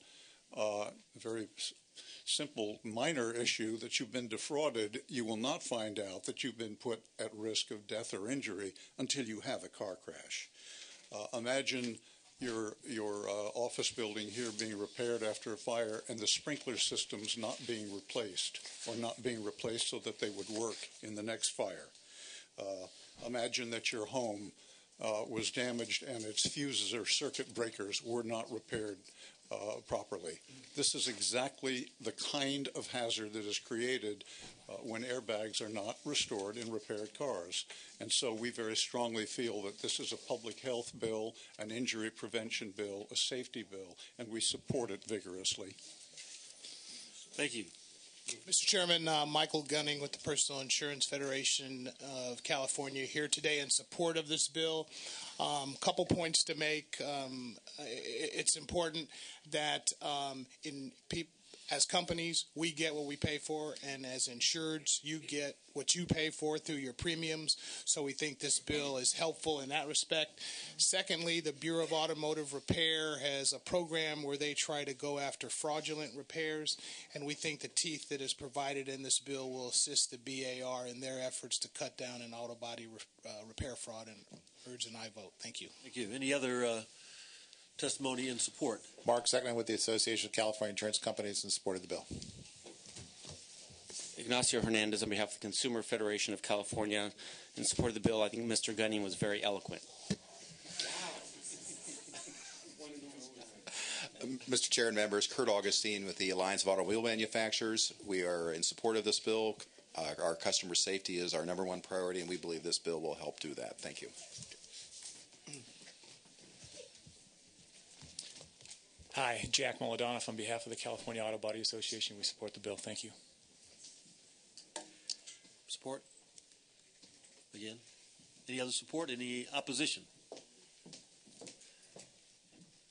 Speaker 7: a very simple minor issue that you've been defrauded. You will not find out that you've been put at risk of death or injury until you have a car crash. Imagine your office building here being repaired after a fire and the sprinkler systems not being replaced or not being replaced so that they would work in the next fire. Imagine that your home was damaged and its fuses or circuit breakers were not repaired properly. This is exactly the kind of hazard that is created when airbags are not restored in repaired cars. And so we very strongly feel that this is a public health bill, an injury prevention bill, a safety bill, and we support it vigorously.
Speaker 1: Thank you.
Speaker 22: Mr. Chairman, Michael Gunning with the Personal Insurance Federation of California here today in support of this bill. Couple points to make. It's important that as companies, we get what we pay for, and as insureds, you get what you pay for through your premiums. So we think this bill is helpful in that respect. Secondly, the Bureau of Automotive Repair has a program where they try to go after fraudulent repairs, and we think the teeth that is provided in this bill will assist the BAR in their efforts to cut down on auto body repair fraud, and urge an aye vote. Thank you.
Speaker 1: Thank you. Any other testimony in support?
Speaker 23: Mark Seckman with the Association of California Insurance Companies in support of the bill.
Speaker 24: Ignacio Hernandez on behalf of the Consumer Federation of California in support of the bill. I think Mr. Gunning was very eloquent.
Speaker 25: Mr. Chair and members, Kurt Augustine with the Alliance of Automobile Manufacturers. We are in support of this bill. Our customer safety is our number one priority, and we believe this bill will help do that. Thank you.
Speaker 26: Hi, Jack Molodanoff on behalf of the California Auto Body Association. We support the bill. Thank you.
Speaker 1: Support? Again? Any other support? Any opposition?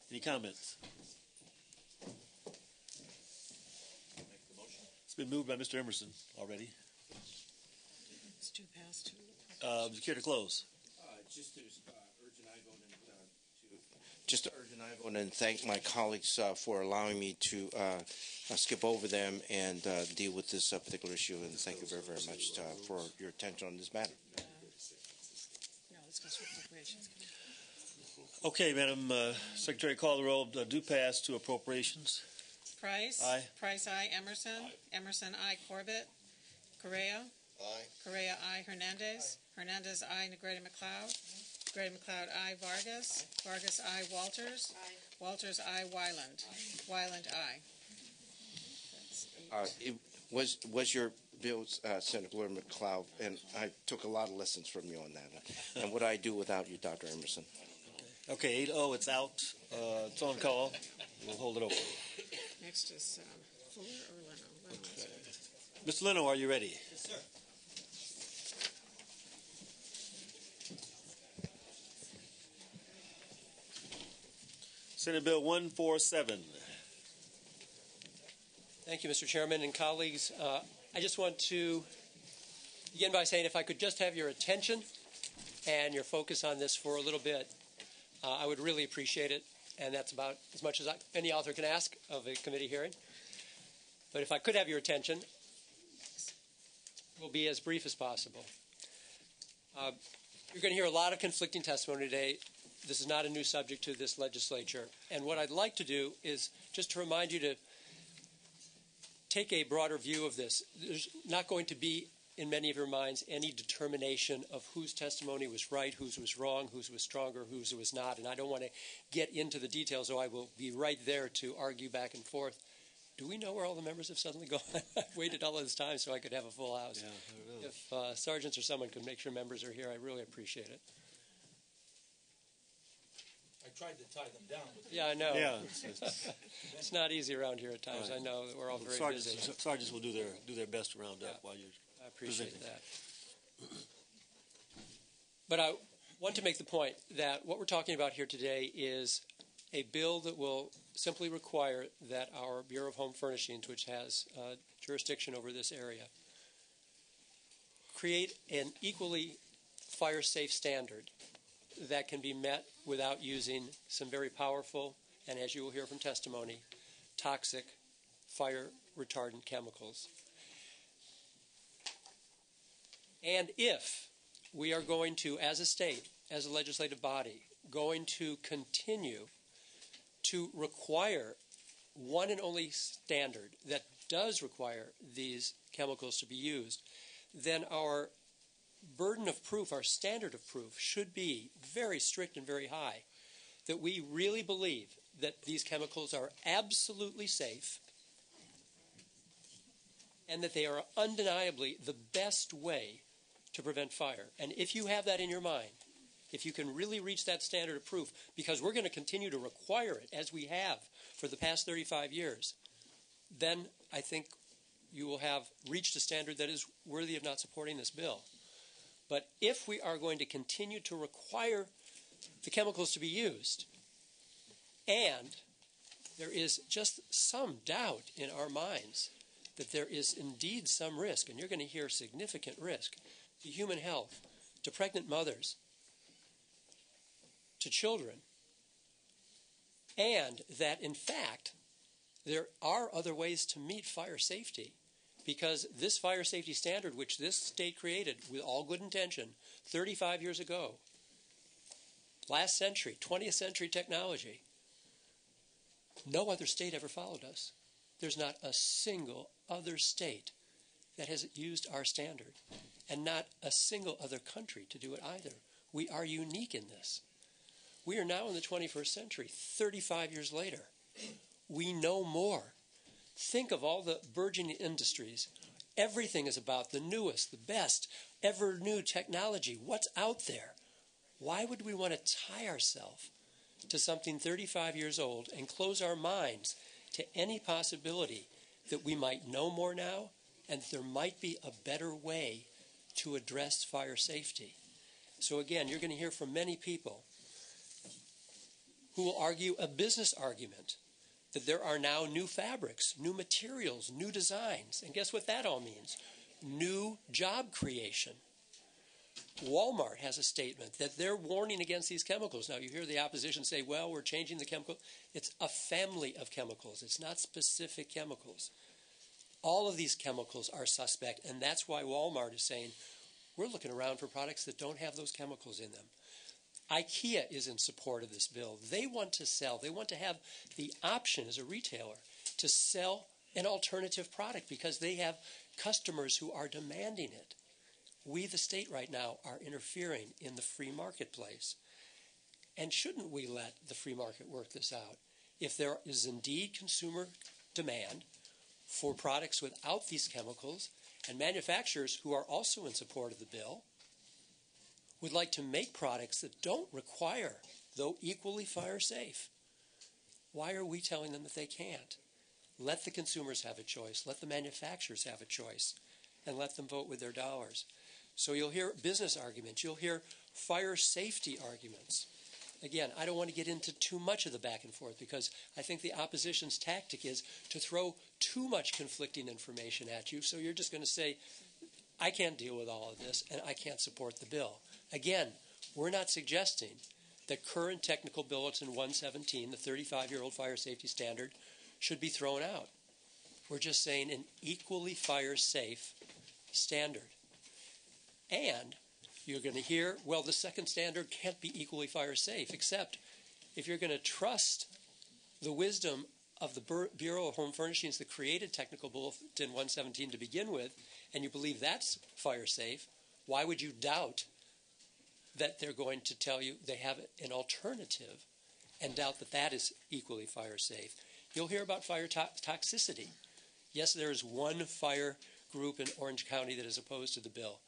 Speaker 1: Any comments? It's been moved by Mr. Emerson already.
Speaker 4: It's too past.
Speaker 1: Would you care to close?
Speaker 27: Just to urge an aye vote and thank my colleagues for allowing me to skip over them and deal with this particular issue. And thank you very, very much for your attention on this matter.
Speaker 4: No, this goes for appropriations.
Speaker 1: Okay, Madam Secretary, call the roll. Do pass to appropriations.
Speaker 4: Price.
Speaker 1: Aye.
Speaker 4: Price, aye. Emerson. Aye. Emerson, aye. Corbett. Correa.
Speaker 6: Aye.
Speaker 4: Correa, I. Hernandez. Hernandez, I. Negrete McLeod. Negrete McLeod, I. Vargas. Vargas, I. Walters. Walters, I. Wyland. Wyland, I.
Speaker 27: It was your bill, Senator McLeod, and I took a lot of lessons from you on that. And what I do without you, Dr. Emerson.
Speaker 1: Okay, 8-0, it's out. It's on call. We'll hold it open.
Speaker 4: Next is Fuller or Leno?
Speaker 1: Okay. Mr. Leno, are you ready?
Speaker 8: Yes, sir.
Speaker 1: Senate Bill 147.
Speaker 10: Thank you, Mr. Chairman and colleagues. I just want to begin by saying if I could just have your attention and your focus on this for a little bit, I would really appreciate it. And that's about as much as any author can ask of a committee hearing. But if I could have your attention, we'll be as brief as possible. You're going to hear a lot of conflicting testimony today. This is not a new subject to this legislature. And what I'd like to do is just to remind you to take a broader view of this. There's not going to be, in many of your minds, any determination of whose testimony was right, whose was wrong, whose was stronger, whose was not. And I don't want to get into the details, so I will be right there to argue back and forth. Do we know where all the members have suddenly gone? I've waited all of this time so I could have a full house.
Speaker 1: Yeah, I don't know.
Speaker 10: If sergeants or someone could make sure members are here, I really appreciate it.
Speaker 8: I tried to tie them down.
Speaker 10: Yeah, I know.
Speaker 1: Yeah,
Speaker 10: it's not easy around here at times.
Speaker 1: Right.
Speaker 10: I know that we're all very
Speaker 1: Sergeants,
Speaker 10: busy.
Speaker 1: sergeants will do their best to round up while you're
Speaker 10: I appreciate
Speaker 1: presenting.
Speaker 10: that. But I want to make the point that what we're talking about here today is a bill that will simply require that our Bureau of Home Furnishings, which has jurisdiction over this area, create an equally fire-safe standard that can be met without using some very powerful, and as you will hear from testimony, toxic fire retardant chemicals. And if we are going to, as a state, as a legislative body, going to continue to require one and only standard that does require these chemicals to be used, then our burden of proof, our standard of proof, should be very strict and very high, that we really believe that these chemicals are absolutely safe and that they are undeniably the best way to prevent fire. And if you have that in your mind, if you can really reach that standard of proof, because we're going to continue to require it as we have for the past 35 years, then I think you will have reached a standard that is worthy of not supporting this bill. But if we are going to continue to require the chemicals to be used, and there is just some doubt in our minds that there is indeed some risk, and you're going to hear significant risk to human health, to pregnant mothers, to children, and that in fact there are other ways to meet fire safety, because this fire safety standard, which this state created with all good intention 35 years ago, last century, 20th century technology, no other state ever followed us. There's not a single other state that has used our standard, and not a single other country to do it either. We are unique in this. We are now in the 21st century, 35 years later. We know more. Think of all the burgeoning industries. Everything is about the newest, the best, ever new technology. What's out there? Why would we want to tie ourselves to something 35 years old and close our minds to any possibility that we might know more now and there might be a better way to address fire safety? So again, you're going to hear from many people who will argue a business argument that there are now new fabrics, new materials, new designs. And guess what that all means? New job creation. Walmart has a statement that they're warning against these chemicals. Now, you hear the opposition say, well, we're changing the chemical. It's a family of chemicals. It's not specific chemicals. All of these chemicals are suspect, and that's why Walmart is saying, we're looking around for products that don't have those chemicals in them. IKEA is in support of this bill. They want to sell. They want to have the option as a retailer to sell an alternative product because they have customers who are demanding it. we, the state right now, are interfering in the free marketplace. And shouldn't we let the free market work this out? If there is indeed consumer demand for products without these chemicals, and manufacturers who are also in support of the bill would like to make products that don't require, though equally fire safe, why are we telling them that they can't? Let the consumers have a choice. Let the manufacturers have a choice. And let them vote with their dollars. So you'll hear business arguments. You'll hear fire safety arguments. Again, I don't want to get into too much of the back and forth because I think the opposition's tactic is to throw too much conflicting information at you. So you're just going to say, I can't deal with all of this and I can't support the bill. Again, we're not suggesting that current Technical Bulletin 117, the 35-year-old fire safety standard, should be thrown out. We're just saying an equally fire safe standard. And you're going to hear, well, the second standard can't be equally fire safe, except if you're going to trust the wisdom of the Bureau of Home Furnishings that created Technical Bulletin 117 to begin with, and you believe that's fire safe, why would you doubt that they're going to tell you they have an alternative and doubt that that is equally fire safe? You'll hear about fire toxicity. Yes, there is one fire group in Orange County that is opposed to the bill,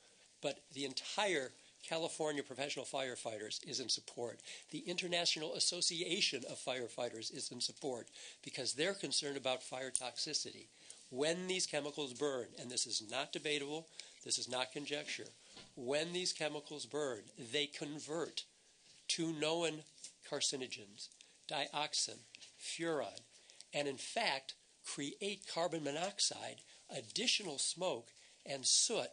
Speaker 10: but the entire California Professional Firefighters is in support. The International Association of Firefighters is in support because they're concerned about fire toxicity. When these chemicals burn, and this is not debatable, this is not conjecture, when these chemicals burn, they convert to known carcinogens, dioxin, furan, and in fact create carbon monoxide, additional smoke, and soot,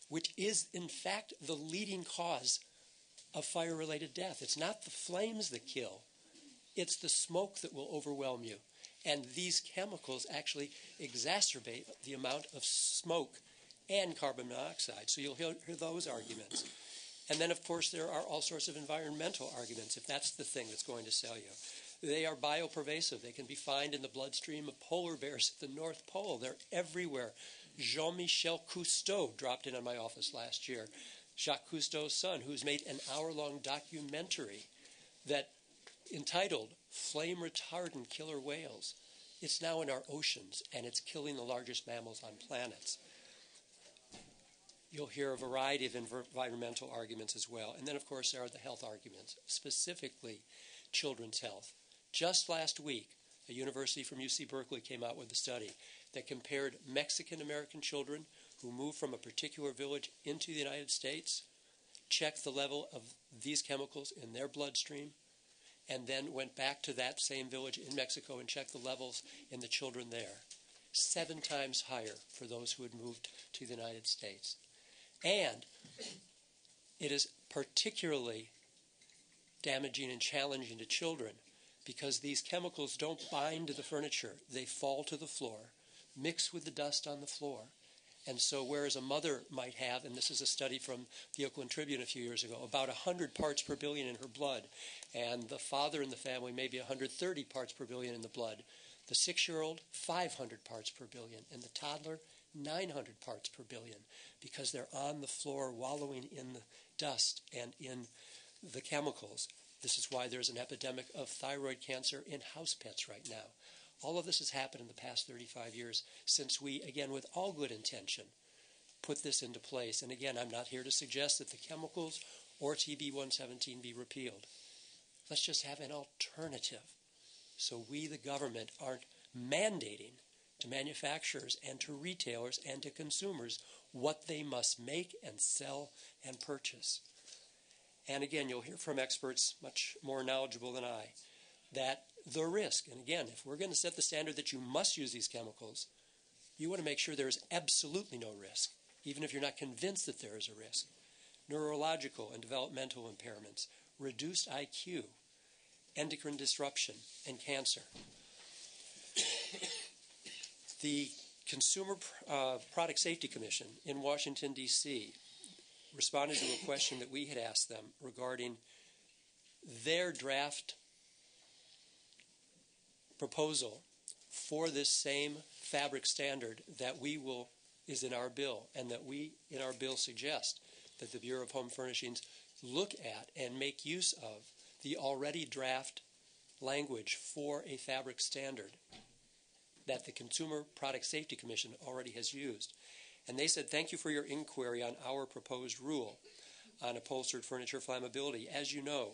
Speaker 10: which is in fact the leading cause of fire-related death. It's not the flames that kill, it's the smoke that will overwhelm you. And these chemicals actually exacerbate the amount of smoke and carbon monoxide. So you'll hear those arguments. And then, of course, there are all sorts of environmental arguments, if that's the thing that's going to sell you. They are biopervasive. They can be found in the bloodstream of polar bears at the North Pole. They're everywhere. Jean-Michel Cousteau dropped in on my office last year. Jacques Cousteau's son, who's made an hour-long documentary that entitled Flame Retardant Killer Whales. It's now in our oceans, and it's killing the largest mammals on planets. You'll hear a variety of environmental arguments as well. And then, of course, there are the health arguments, specifically children's health. Just last week, a university from UC Berkeley came out with a study that compared Mexican-American children who moved from a particular village into the United States, checked the level of these chemicals in their bloodstream, and then went back to that same village in Mexico and checked the levels in the children there. 7 times higher for those who had moved to the United States. And it is particularly damaging and challenging to children because these chemicals don't bind to the furniture. They fall to the floor, mix with the dust on the floor. And so whereas a mother might have, and this is a study from the Oakland Tribune a few years ago, about 100 parts per billion in her blood, and the father in the family maybe 130 parts per billion in the blood, the 6-year-old 500 parts per billion, and the toddler 900 parts per billion, because they're on the floor wallowing in the dust and in the chemicals. This is why there's an epidemic of thyroid cancer in house pets right now. All of this has happened in the past 35 years since we, again, with all good intention, put this into place. And again, I'm not here to suggest that the chemicals or TB 117 be repealed. Let's just have an alternative so we, the government, aren't mandating to manufacturers and to retailers and to consumers what they must make and sell and purchase. And again, you'll hear from experts much more knowledgeable than I that the risk, and again, if we're going to set the standard that you must use these chemicals, you want to make sure there is absolutely no risk, even if you're not convinced that there is a risk. Neurological and developmental impairments, reduced IQ, endocrine disruption, and cancer. The Consumer Product Safety Commission in Washington, D.C. responded to a question that we had asked them regarding their draft proposal for this same fabric standard that we will is in our bill, and that we in our bill suggest that the Bureau of Home Furnishings look at and make use of the already draft language for a fabric standard that the Consumer Product Safety Commission already has used. And they said, thank you for your inquiry on our proposed rule on upholstered furniture flammability. As you know,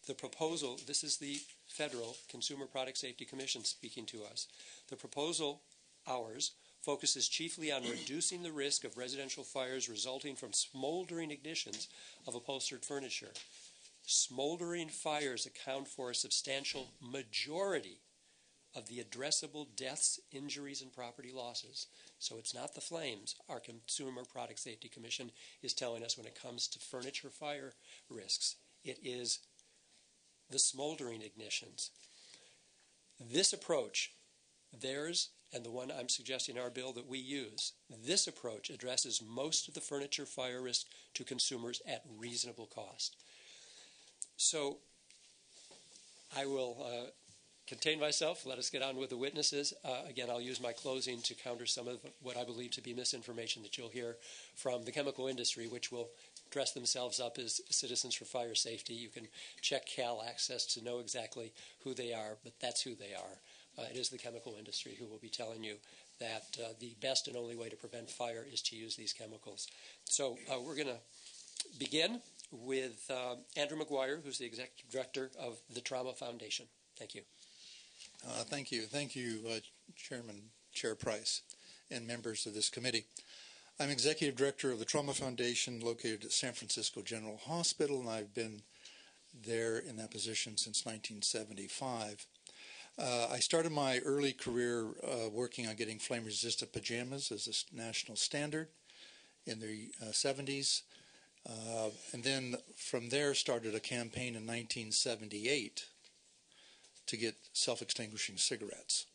Speaker 10: the proposal, this is the Federal Consumer Product Safety Commission speaking to us. The proposal, ours, focuses chiefly on reducing the risk of residential fires resulting from smoldering ignitions of upholstered furniture. Smoldering fires account for a substantial majority of the addressable deaths, injuries, and property losses. So it's not the flames. Our Consumer Product Safety Commission is telling us when it comes to furniture fire risks, it is the smoldering ignitions. This approach, theirs and the one I'm suggesting in our bill that we use, this approach addresses most of the furniture fire risk to consumers at reasonable cost. So I will contain myself. Let us get on with the witnesses. Again, I'll use my closing to counter some of what I believe to be misinformation that you'll hear from the chemical industry, which will dress themselves up as Citizens for Fire Safety. You can check Cal Access to know exactly who they are, but that's who they are. It is the chemical industry who will be telling you that the best and only way to prevent fire is to use these chemicals. So we're going to begin with Andrew McGuire, who's the Executive Director of the Trauma Foundation. Thank you.
Speaker 2: Thank you. Thank you, Chair Price, and members of this committee. I'm Executive Director of the Trauma Foundation located at San Francisco General Hospital, and I've been there in that position since 1975. I started my early career working on getting flame-resistant pajamas as a national standard in the 70s. And then from there started a campaign in 1978 to get self-extinguishing cigarettes.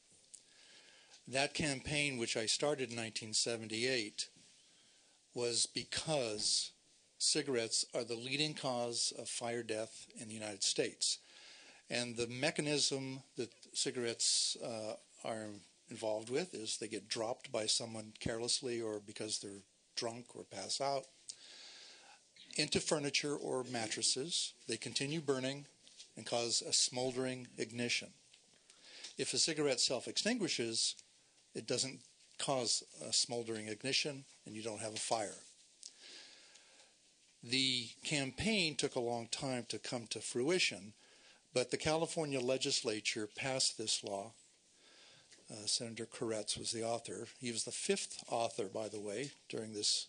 Speaker 2: That campaign, which I started in 1978, was because cigarettes are the leading cause of fire death in the United States. And the mechanism that cigarettes are involved with is they get dropped by someone carelessly or because they're drunk or pass out into furniture or mattresses. They continue burning and cause a smoldering ignition. If a cigarette self-extinguishes, it doesn't cause a smoldering ignition and you don't have a fire. The campaign took a long time to come to fruition, but the California legislature passed this law. Senator Koretz was the author. He was the fifth author, by the way, during this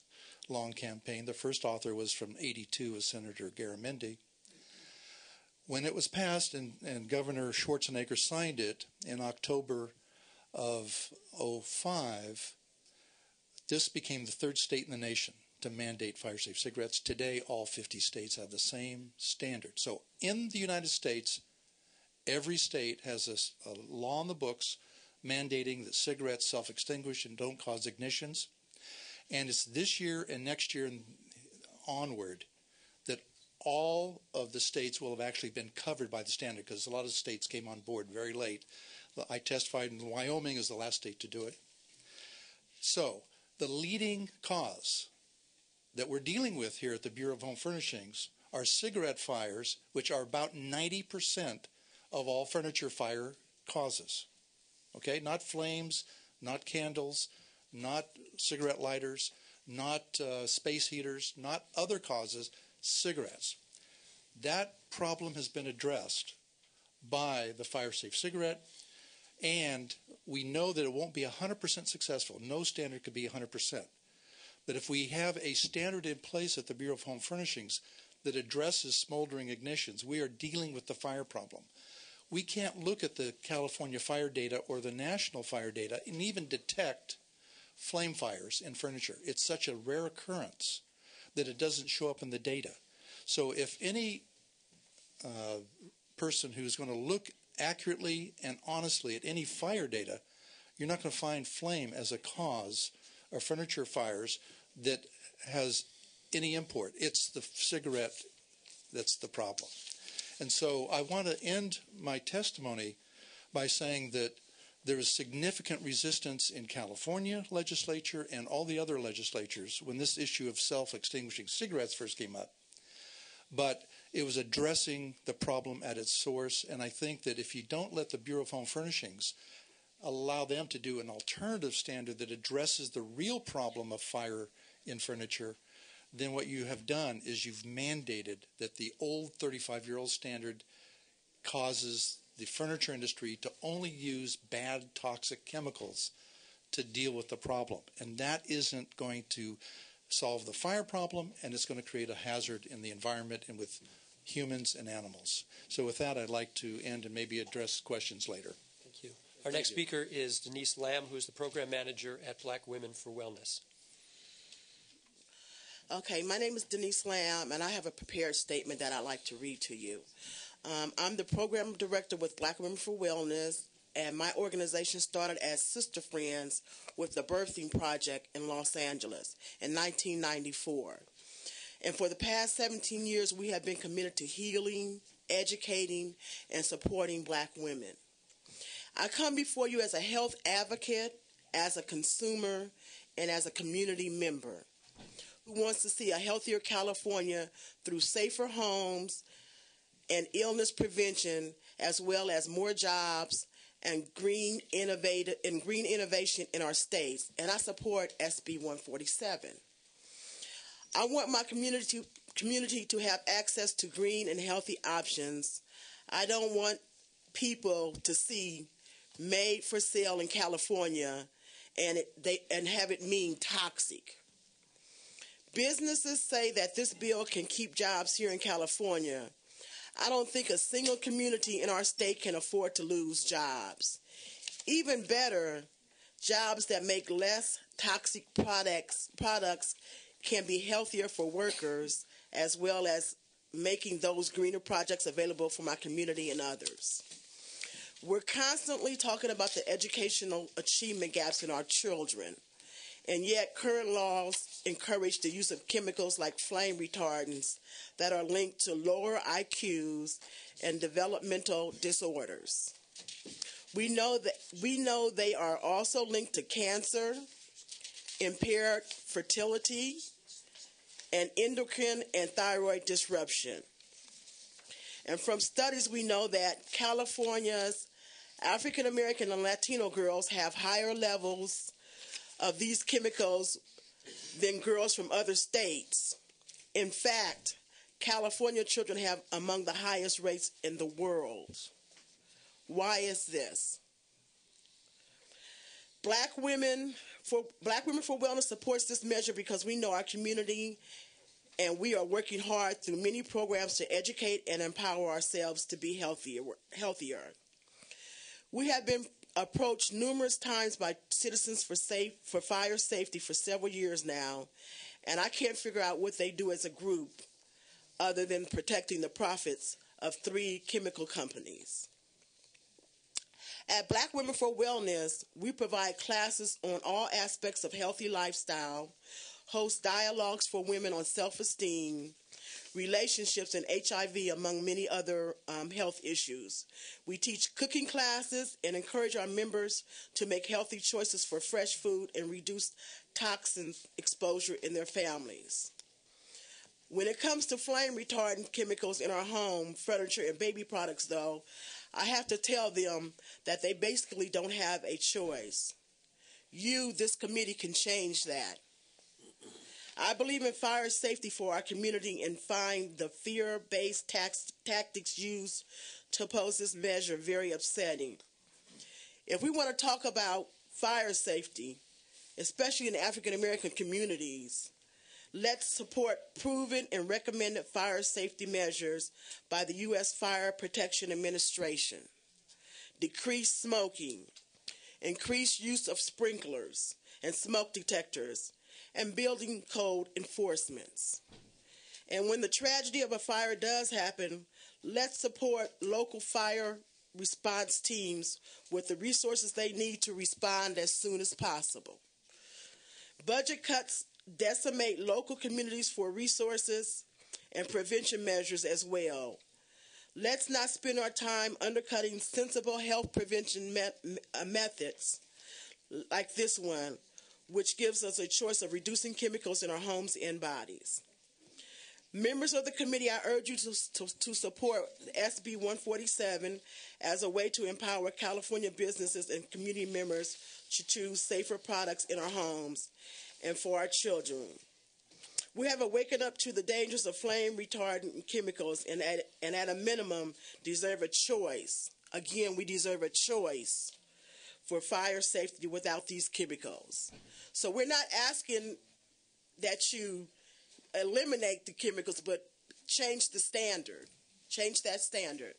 Speaker 2: long campaign. The first author was from '82, was Senator Garamendi. When it was passed and Governor Schwarzenegger signed it in October of '05, this became the third state in the nation to mandate fire-safe cigarettes. Today, all 50 states have the same standard. So in the United States, every state has a law in the books mandating that cigarettes self-extinguish and don't cause ignitions. And it's this year and next year and onward that all of the states will have actually been covered by the standard, because a lot of states came on board very late. I testified in Wyoming is the last state to do it. So the leading cause that we're dealing with here at the Bureau of Home Furnishings are cigarette fires, which are about 90% of all furniture fire causes. Okay, not flames, not candles, not cigarette lighters, not space heaters, not other causes, cigarettes. That problem has been addressed by the fire-safe cigarette, and we know that it won't be 100% successful. No standard could be 100%. But if we have a standard in place at the Bureau of Home Furnishings that addresses smoldering ignitions, we are dealing with the fire problem. We can't look at the California fire data or the national fire data and even detect flame fires in furniture. It's such a rare occurrence that it doesn't show up in the data. So if any person who's going to look accurately and honestly at any fire data, you're not going to find flame as a cause of furniture fires that has any import. It's the cigarette that's the problem. And so I want to end my testimony by saying that There was significant resistance in California legislature and all the other legislatures when this issue of self-extinguishing cigarettes first came up. But it was addressing the problem at its source, and I think that if you don't let the Bureau of Home Furnishings allow them to do an alternative standard that addresses the real problem of fire in furniture, then what you have done is you've mandated that the old 35-year-old standard causes the furniture industry to only use bad toxic chemicals to deal with the problem. And that isn't going to solve the fire problem, and it's going to create a hazard in the environment and with humans and animals. So with that, I'd like to end and maybe address questions later.
Speaker 10: Thank you. Our next speaker is Denise Lamb, who is the program manager at Black Women for Wellness.
Speaker 6: Okay, my name is Denise Lamb, and I have a prepared statement that I'd like to read to you. I'm the program director with Black Women for Wellness, and my organization started as Sister Friends with the Birthing Project in Los Angeles in 1994. And for the past 17 years, we have been committed to healing, educating, and supporting Black women. I come before you as a health advocate, as a consumer, and as a community member who wants to see a healthier California through safer homes and illness prevention, as well as more jobs and green innovation in our states. And I support SB 147. I want my community to have access to green and healthy options. I don't want people to see made for sale in California and have it mean toxic. Businesses say that this bill can keep jobs here in California. I don't think a single community in our state can afford to lose jobs. Even better, jobs that make less toxic products can be healthier for workers, as well as making those greener projects available for my community and others. We're constantly talking about the educational achievement gaps in our children, and yet current laws encourage the use of chemicals like flame retardants that are linked to lower IQs and developmental disorders. We know they are also linked to cancer, impaired fertility, and endocrine and thyroid disruption. And from studies, we know that California's African American and Latino girls have higher levels of these chemicals than girls from other states. In fact, California children have among the highest rates in the world. Why is this? Black Women for Wellness supports this measure because we know our community, and we are working hard through many programs to educate and empower ourselves to be healthier. We have been approached numerous times by citizens for fire safety for several years now, and I can't figure out what they do as a group other than protecting the profits of 3 chemical companies. At Black Women for Wellness, we provide classes on all aspects of healthy lifestyle, host dialogues for women on self-esteem, relationships, and HIV, among many other health issues. We teach cooking classes and encourage our members to make healthy choices for fresh food and reduce toxin exposure in their families. When it comes to flame retardant chemicals in our home, furniture, and baby products, though, I have to tell them that they basically don't have a choice. You, this committee, can change that. I believe in fire safety for our community and find the fear-based tactics used to oppose this measure very upsetting. If we want to talk about fire safety, especially in African American communities, let's support proven and recommended fire safety measures by the U.S. Fire Protection Administration. Decrease smoking, increase use of sprinklers and smoke detectors, and building code enforcements. And when the tragedy of a fire does happen, let's support local fire response teams with the resources they need to respond as soon as possible. Budget cuts decimate local communities for resources and prevention measures as well. Let's not spend our time undercutting sensible health prevention methods like this one, which gives us a choice of reducing chemicals in our homes and bodies. Members of the committee, I urge you to support SB 147 as a way to empower California businesses and community members to choose safer products in our homes and for our children. We have awakened up to the dangers of flame retardant chemicals and at a minimum deserve a choice. Again, we deserve a choice for fire safety without these chemicals. So we're not asking that you eliminate the chemicals, but change the standard. Change that standard.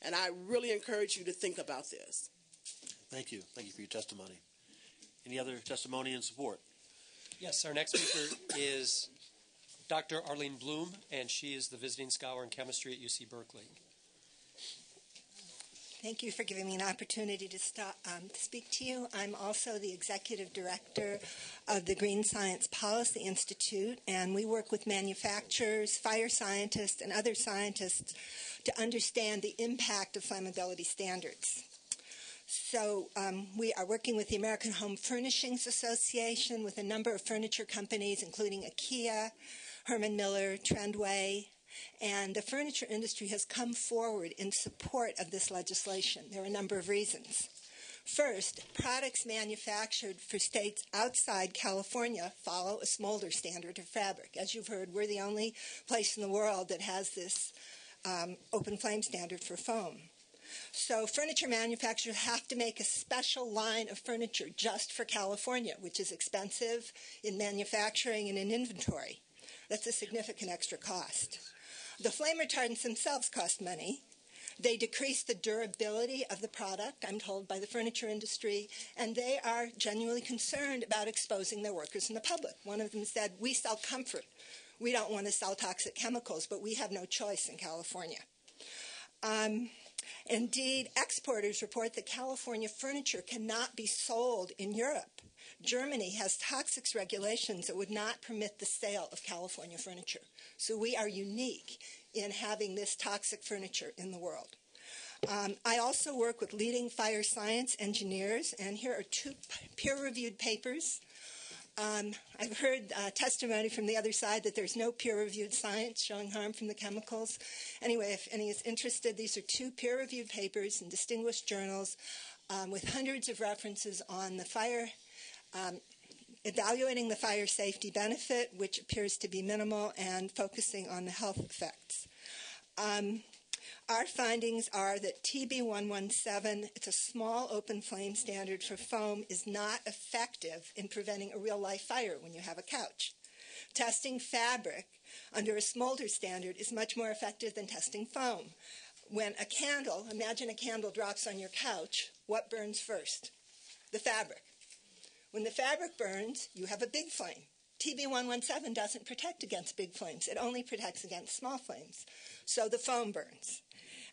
Speaker 6: And I really encourage you to think about this.
Speaker 1: Thank you. Thank you for your testimony. Any other testimony in support?
Speaker 10: Yes, our next speaker is Dr. Arlene Bloom, and she is the visiting scholar in chemistry at UC Berkeley.
Speaker 9: Thank you for giving me an opportunity to speak to you. I'm also the executive director of the Green Science Policy Institute, and we work with manufacturers, fire scientists, and other scientists to understand the impact of flammability standards. So we are working with the American Home Furnishings Association, with a number of furniture companies, including IKEA, Herman Miller, Trendway, and the furniture industry has come forward in support of this legislation. There are a number of reasons. First, products manufactured for states outside California follow a smolder standard of fabric. As you've heard, we're the only place in the world that has this open flame standard for foam. So furniture manufacturers have to make a special line of furniture just for California, which is expensive in manufacturing and in inventory. That's a significant extra cost. The flame retardants themselves cost money. They decrease the durability of the product, I'm told, by the furniture industry, and they are genuinely concerned about exposing their workers and the public. One of them said, "We sell comfort. We don't want to sell toxic chemicals, but we have no choice in California." Indeed, exporters report that California furniture cannot be sold in Europe. Germany has toxics regulations that would not permit the sale of California furniture. So we are unique in having this toxic furniture in the world. I also work with leading fire science engineers, and here are two peer-reviewed papers. I've heard testimony from the other side that there's no peer-reviewed science showing harm from the chemicals. Anyway, if any is interested, these are two peer-reviewed papers in distinguished journals with hundreds of references on the fire, evaluating the fire safety benefit, which appears to be minimal, and focusing on the health effects. Our findings are that TB117, it's a small open flame standard for foam, is not effective in preventing a real-life fire when you have a couch. Testing fabric under a smolder standard is much more effective than testing foam. When a candle, imagine a candle drops on your couch, what burns first? The fabric. When the fabric burns, you have a big flame. TB117 doesn't protect against big flames. It only protects against small flames. So the foam burns.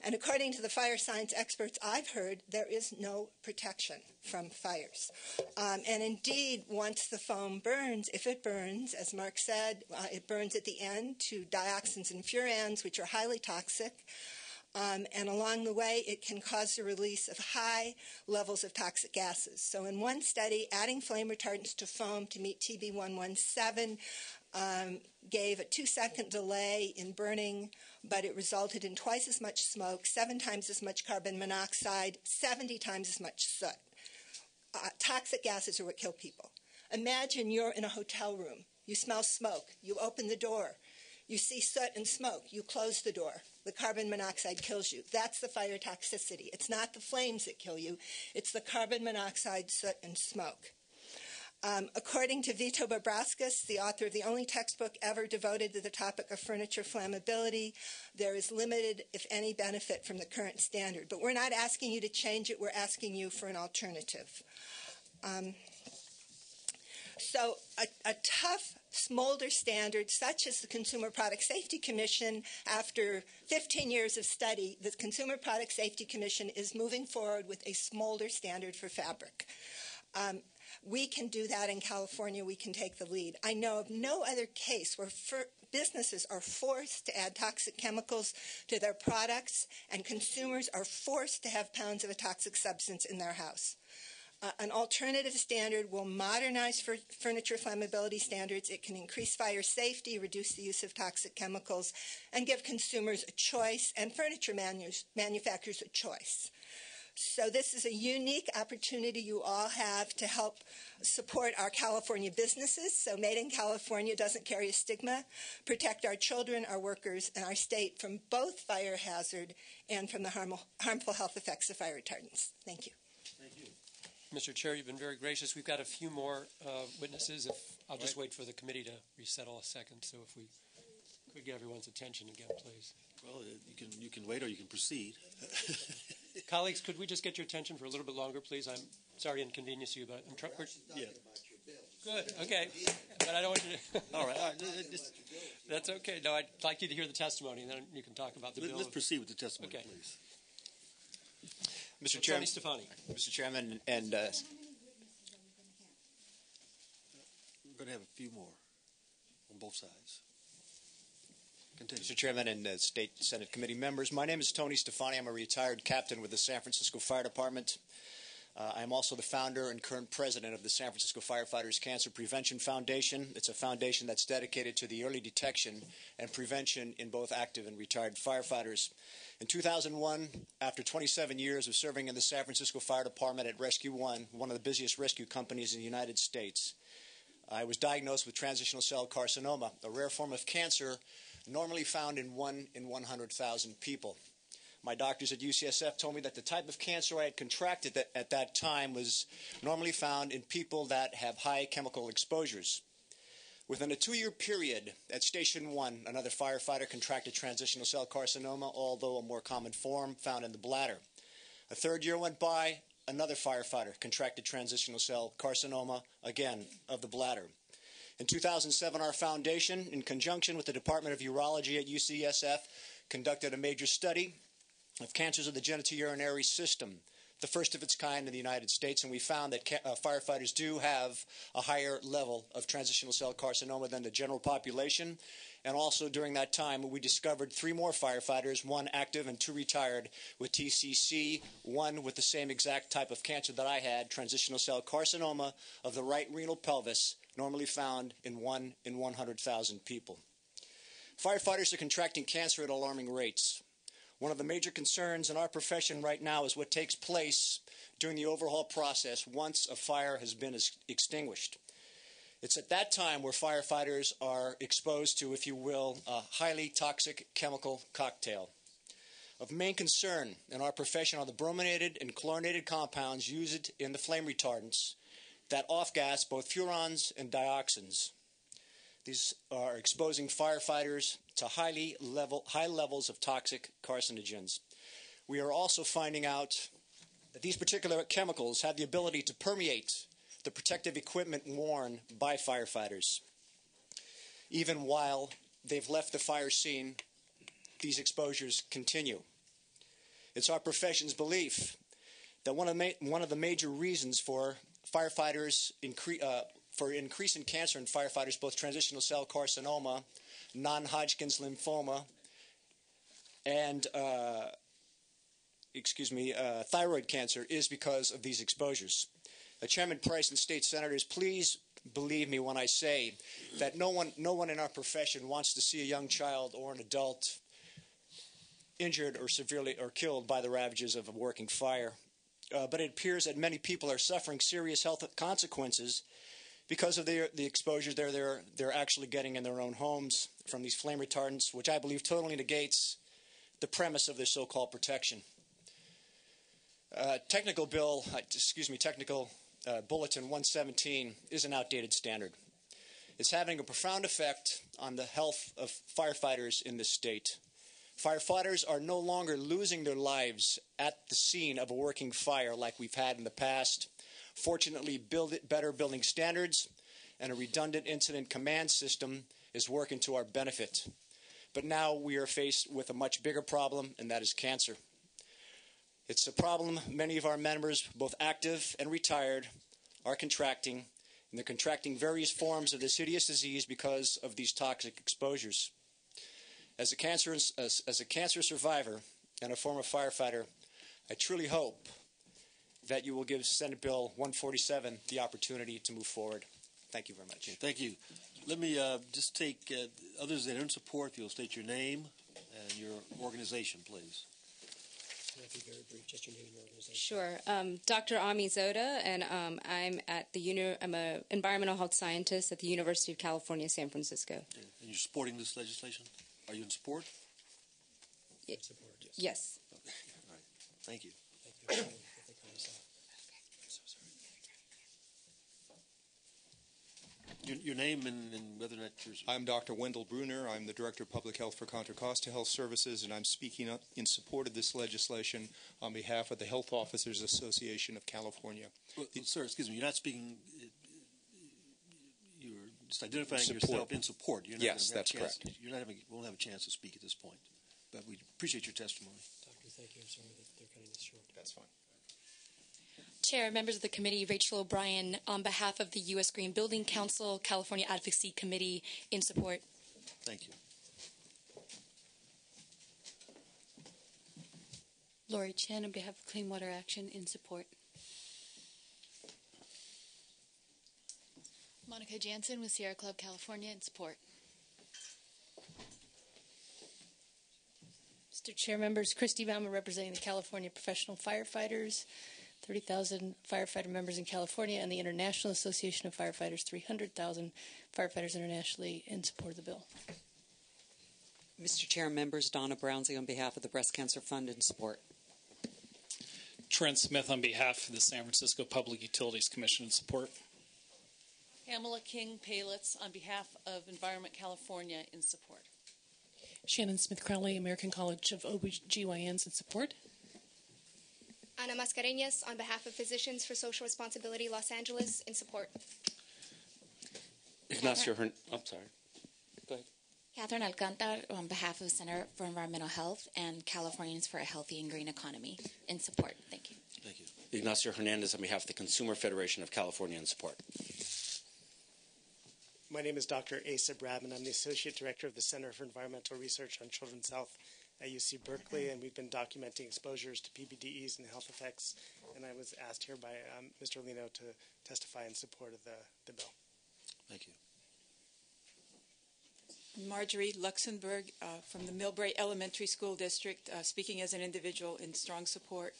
Speaker 9: And according to the fire science experts I've heard, there is no protection from fires. And indeed, once the foam burns, if it burns, as Mark said, it burns at the end to dioxins and furans, which are highly toxic. And along the way, it can cause the release of high levels of toxic gases. So in one study, adding flame retardants to foam to meet TB117 gave a 2-second delay in burning, but it resulted in twice as much smoke, 7 times as much carbon monoxide, 70 times as much soot. Toxic gases are what kill people. Imagine you're in a hotel room. You smell smoke. You open the door. You see soot and smoke. You close the door. The carbon monoxide kills you. That's the fire toxicity. It's not the flames that kill you. It's the carbon monoxide, soot, and smoke. According to Vito Bobraskas, the author of the only textbook ever devoted to the topic of furniture flammability, there is limited, if any, benefit from the current standard. But we're not asking you to change it. We're asking you for an alternative. So a tough smolder standard, such as the Consumer Product Safety Commission, after 15 years of study, the Consumer Product Safety Commission is moving forward with a smolder standard for fabric. We can do that in California. We can take the lead. I know of no other case where businesses are forced to add toxic chemicals to their products, and consumers are forced to have pounds of a toxic substance in their house. An alternative standard will modernize furniture flammability standards. It can increase fire safety, reduce the use of toxic chemicals, and give consumers a choice and furniture manufacturers a choice. So this is a unique opportunity you all have to help support our California businesses so Made in California doesn't carry a stigma, protect our children, our workers, and our state from both fire hazard and from the harmful health effects of fire retardants. Thank you.
Speaker 1: Thank you.
Speaker 10: Mr. Chair, you've been very gracious. We've got a few more witnesses. I'll just wait for the committee to resettle a second. So if we could get everyone's attention again, please.
Speaker 1: Well, you can wait or you can proceed.
Speaker 10: Colleagues, could we just get your attention for a little bit longer, please? I'm sorry to inconvenience you, but I'm trying. Yeah. Good. Okay. But I don't want you to. All right. That's okay. No, I'd like you to hear the testimony, and then you can talk about the bill.
Speaker 1: Let's proceed with the testimony,
Speaker 10: okay.
Speaker 1: please.
Speaker 11: Mr. Chairman,
Speaker 10: Mr.
Speaker 11: Chairman, and
Speaker 1: we're going to have a few more on both sides. Continue.
Speaker 11: Mr. Chairman and State Senate Committee members, my name is Tony Stefani. I'm a retired captain with the San Francisco Fire Department. I'm also the founder and current president of the San Francisco Firefighters Cancer Prevention Foundation. It's a foundation that's dedicated to the early detection and prevention in both active and retired firefighters. In 2001, after 27 years of serving in the San Francisco Fire Department at Rescue One, one of the busiest rescue companies in the United States, I was diagnosed with transitional cell carcinoma, a rare form of cancer normally found in 1 in 100,000 people. My doctors at UCSF told me that the type of cancer I had contracted at that time was normally found in people that have high chemical exposures. Within a 2-year period at Station 1, another firefighter contracted transitional cell carcinoma, although a more common form found in the bladder. A 3rd year went by, another firefighter contracted transitional cell carcinoma, again, of the bladder. In 2007, our foundation, in conjunction with the Department of Urology at UCSF, conducted a major study of cancers of the genitourinary system, the first of its kind in the United States, and we found that firefighters do have a higher level of transitional cell carcinoma than the general population. And also during that time, we discovered 3 more firefighters, 1 active and 2 retired, with TCC, 1 with the same exact type of cancer that I had, transitional cell carcinoma of the right renal pelvis, normally found in 1 in 100,000 people. Firefighters are contracting cancer at alarming rates. One of the major concerns in our profession right now is what takes place during the overhaul process once a fire has been extinguished. It's at that time where firefighters are exposed to, if you will, a highly toxic chemical cocktail. Of main concern in our profession are the brominated and chlorinated compounds used in the flame retardants that off-gas both furans and dioxins. These are exposing firefighters to high levels of toxic carcinogens. We are also finding out that these particular chemicals have the ability to permeate the protective equipment worn by firefighters. Even while they've left the fire scene, these exposures continue. It's our profession's belief that one of the major reasons for firefighters for increasing cancer in firefighters, both transitional cell carcinoma, non-Hodgkin's lymphoma, and thyroid cancer, is because of these exposures. Chairman Price and state senators, please believe me when I say that no one in our profession wants to see a young child or an adult injured or severely or killed by the ravages of a working fire. But it appears that many people are suffering serious health consequences because of the exposure they're actually getting in their own homes from these flame retardants, which I believe totally negates the premise of their so-called protection. Technical Bulletin 117 is an outdated standard. It's having a profound effect on the health of firefighters in this state. Firefighters are no longer losing their lives at the scene of a working fire like we've had in the past. Fortunately, better building standards and a redundant incident command system is working to our benefit. But now we are faced with a much bigger problem, and that is cancer. It's a problem many of our members, both active and retired, are contracting, and they're contracting various forms of this hideous disease because of these toxic exposures. As a cancer survivor and a former firefighter, I truly hope that you will give Senate Bill 147 the opportunity to move forward. Thank you very much.
Speaker 1: Okay, thank you. Let me just take others that are in support. If you'll state your name and your organization, please.
Speaker 10: Very brief, just your name and your organization.
Speaker 12: Sure. Dr. Ami Zoda, and I'm an environmental health scientist at the University of California, San Francisco.
Speaker 1: Okay. And you're supporting this legislation? Are you in support?
Speaker 12: Support, yes.
Speaker 1: Okay. All right. Thank you.
Speaker 10: Thank you.
Speaker 1: Your name and whether or not you're...
Speaker 13: I'm Dr. Wendell Bruner. I'm the Director of Public Health for Contra Costa Health Services, and I'm speaking in support of this legislation on behalf of the Health Officers Association of California.
Speaker 1: Well, sir, excuse me, you're not speaking... You're just identifying
Speaker 13: Support.
Speaker 1: yourself in support. You're not
Speaker 13: Yes,
Speaker 1: gonna have
Speaker 13: that's
Speaker 1: a chance,
Speaker 13: correct.
Speaker 1: You're not having, won't have a chance to speak at this point, but we appreciate your testimony.
Speaker 10: Doctor, thank you. I'm sorry that they're cutting this short.
Speaker 13: That's fine.
Speaker 14: Chair, members of the committee, Rachel O'Brien, on behalf of the U.S. Green Building Council, California Advocacy Committee, in support.
Speaker 1: Thank you.
Speaker 15: Lori Chen, on behalf of Clean Water Action, in support.
Speaker 17: Monica Jansen with Sierra Club California, in support.
Speaker 15: Mr. Chair, members, Christy Baumer representing the California Professional Firefighters, 30,000 firefighter members in California, and the International Association of Firefighters, 300,000 firefighters internationally, in support of the bill.
Speaker 19: Mr. Chair, members, Donna Brownsley on behalf of the Breast Cancer Fund, in support.
Speaker 20: Trent Smith on behalf of the San Francisco Public Utilities Commission, in support.
Speaker 17: Pamela King Palitz on behalf of Environment California, in support.
Speaker 15: Shannon Smith Crowley, American College of OBGYNs, in support.
Speaker 28: Ana Mascareñas on behalf of Physicians for Social Responsibility Los Angeles, in support.
Speaker 24: Ignacio I'm sorry. Go ahead.
Speaker 17: Catherine Alcantar on behalf of the Center for Environmental Health and Californians for a Healthy and Green Economy, in support. Thank you.
Speaker 1: Thank you.
Speaker 24: Ignacio Hernandez on behalf of the Consumer Federation of California, in support.
Speaker 29: My name is Dr. Asa Bradman. I'm the Associate Director of the Center for Environmental Research on Children's Health at UC Berkeley, and we've been documenting exposures to PBDEs and health effects, and I was asked here by Mr. Lino to testify in support of the bill.
Speaker 1: Thank you.
Speaker 30: Marjorie Luxembourg from the Millbrae Elementary School District, speaking as an individual in strong support.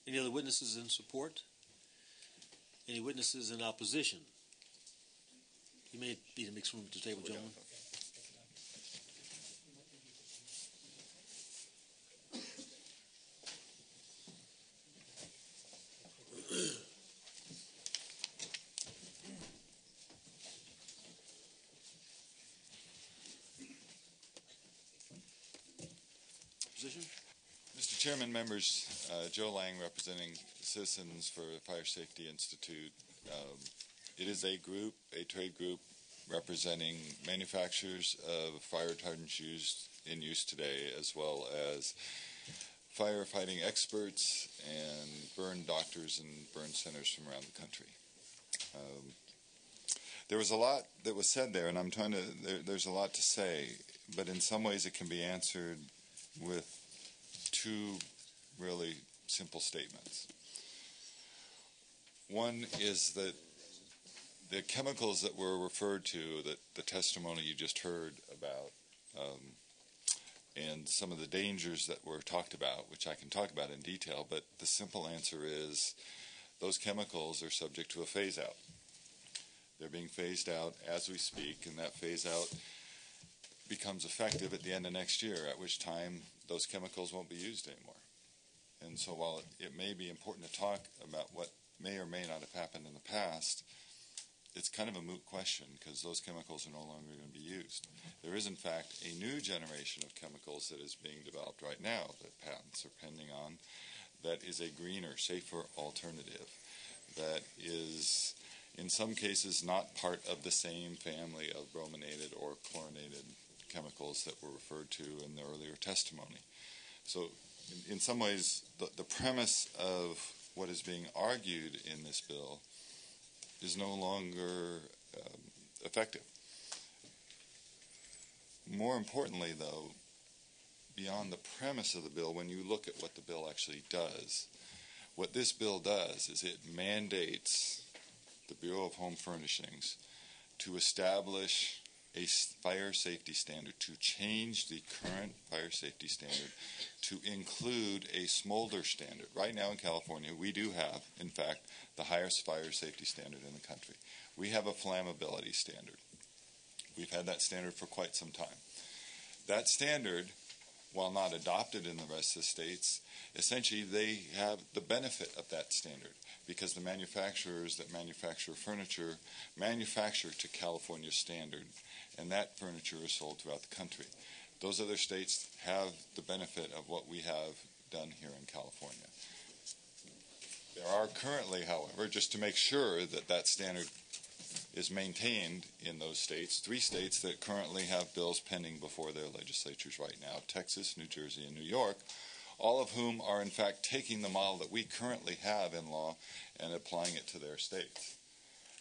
Speaker 1: Any other witnesses in support? Any witnesses in opposition? You may need to make some room at the table, gentlemen. Position?
Speaker 31: Mr. Chairman, members, Joe Lang representing Citizens for Fire Safety Institute. It is a group, a trade group, representing manufacturers of fire retardants used in use today, as well as firefighting experts and burn doctors and burn centers from around the country. There was a lot that was said there, and I'm trying to, there's a lot to say, but in some ways it can be answered with two really simple statements. One is that the chemicals that were referred to, that the testimony you just heard about, and some of the dangers that were talked about, which I can talk about in detail, but the simple answer is those chemicals are subject to a phase-out. They're being phased out as we speak, and that phase-out becomes effective at the end of next year, at which time those chemicals won't be used anymore. And so while it may be important to talk about what may or may not have happened in the past, it's kind of a moot question because those chemicals are no longer going to be used. There is, in fact, a new generation of chemicals that is being developed right now that patents are pending on that is a greener, safer alternative that is, in some cases, not part of the same family of brominated or chlorinated chemicals that were referred to in the earlier testimony. So in some ways, the premise of what is being argued in this bill is no longer effective. More importantly, though, beyond the premise of the bill, when you look at what the bill actually does, what this bill does is it mandates the Bureau of Home Furnishings to establish a fire safety standard, to change the current fire safety standard to include a smolder standard. Right now in California, we do have, in fact, the highest fire safety standard in the country. We have a flammability standard. We've had that standard for quite some time. That standard, while not adopted in the rest of the states, essentially they have the benefit of that standard because the manufacturers that manufacture furniture manufacture to California standard, and that furniture is sold throughout the country. Those other states have the benefit of what we have done here in California. There are currently, however, just to make sure that that standard is maintained in those states, 3 states that currently have bills pending before their legislatures right now, Texas, New Jersey, and New York, all of whom are in fact taking the model that we currently have in law and applying it to their states.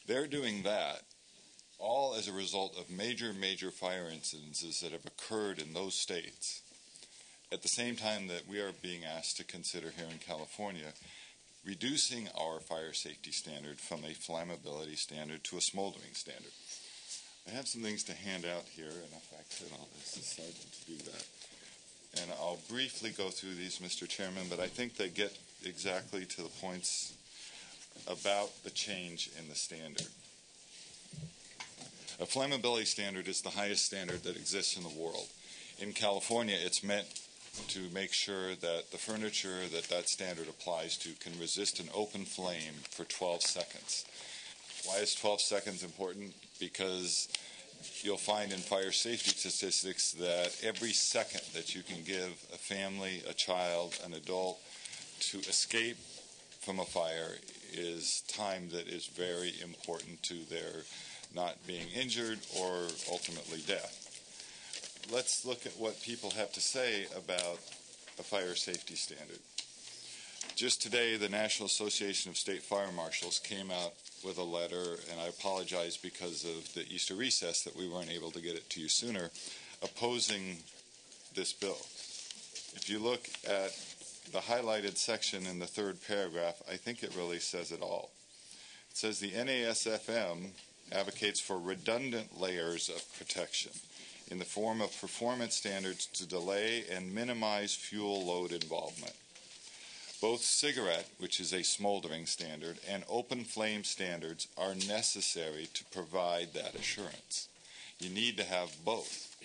Speaker 31: They're doing that all as a result of major fire incidences that have occurred in those states at the same time that we are being asked to consider here in California reducing our fire safety standard from a flammability standard to a smoldering standard. I have some things to hand out here, and if I could, I'll ask the sergeant to do that. And I'll briefly go through these, Mr. Chairman, but I think they get exactly to the points about the change in the standard. A flammability standard is the highest standard that exists in the world. In California, it's meant to make sure that the furniture that standard applies to can resist an open flame for 12 seconds. Why is 12 seconds important? Because you'll find in fire safety statistics that every second that you can give a family, a child, an adult to escape from a fire is time that is very important to their not being injured or ultimately death. Let's look at what people have to say about a fire safety standard. Just today, the National Association of State Fire Marshals came out with a letter, and I apologize because of the Easter recess that we weren't able to get it to you sooner, opposing this bill. If you look at the highlighted section in the 3rd paragraph, I think it really says it all. It says the NASFM advocates for redundant layers of protection in the form of performance standards to delay and minimize fuel load involvement. Both cigarette, which is a smoldering standard, and open flame standards are necessary to provide that assurance. You need to have both.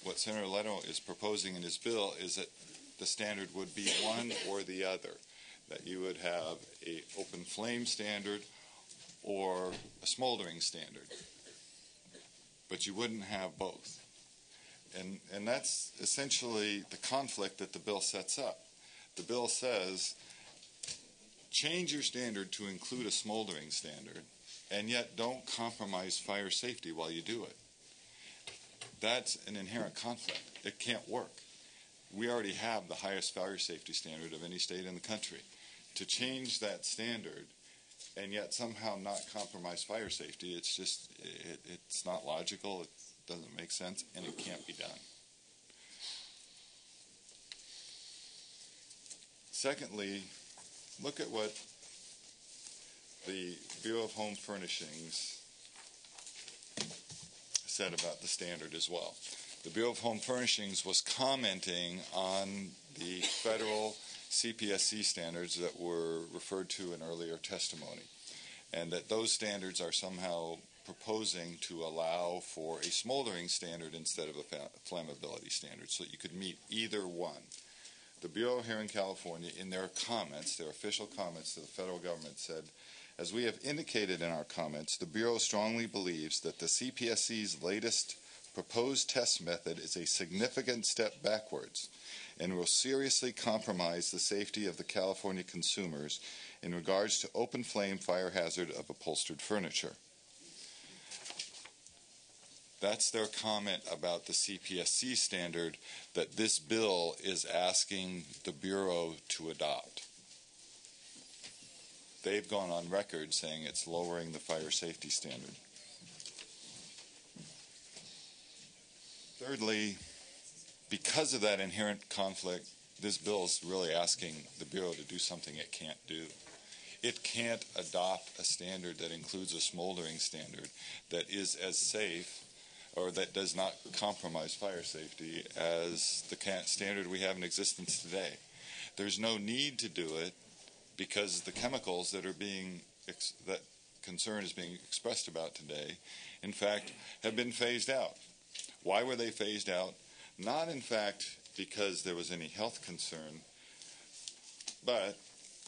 Speaker 31: What Senator Leno is proposing in his bill is that the standard would be one or the other, that you would have an open flame standard or a smoldering standard, but you wouldn't have both. And that's essentially the conflict that the bill sets up. The bill says, change your standard to include a smoldering standard, and yet don't compromise fire safety while you do it. That's an inherent conflict. It can't work. We already have the highest fire safety standard of any state in the country. To change that standard and yet somehow not compromise fire safety, it's just, it's not logical, it doesn't make sense, and it can't be done. Secondly, look at what the Bureau of Home Furnishings said about the standard as well. The Bureau of Home Furnishings was commenting on the federal CPSC standards that were referred to in earlier testimony, and that those standards are somehow proposing to allow for a smoldering standard instead of a flammability standard, so that you could meet either one. The Bureau here in California, in their comments, their official comments to the federal government, said, as we have indicated in our comments, the Bureau strongly believes that the CPSC's latest proposed test method is a significant step backwards and will seriously compromise the safety of the California consumers in regards to open flame fire hazard of upholstered furniture. That's their comment about the CPSC standard that this bill is asking the Bureau to adopt. they've gone on record saying it's lowering the fire safety standard. Thirdly, because of that inherent conflict, this bill is really asking the Bureau to do something it can't do. It can't adopt a standard that includes a smoldering standard that is as safe or that does not compromise fire safety as the standard we have in existence today. There's no need to do it because the chemicals that that concern is being expressed about today, in fact, have been phased out. Why were they phased out? Not, in fact, because there was any health concern, but,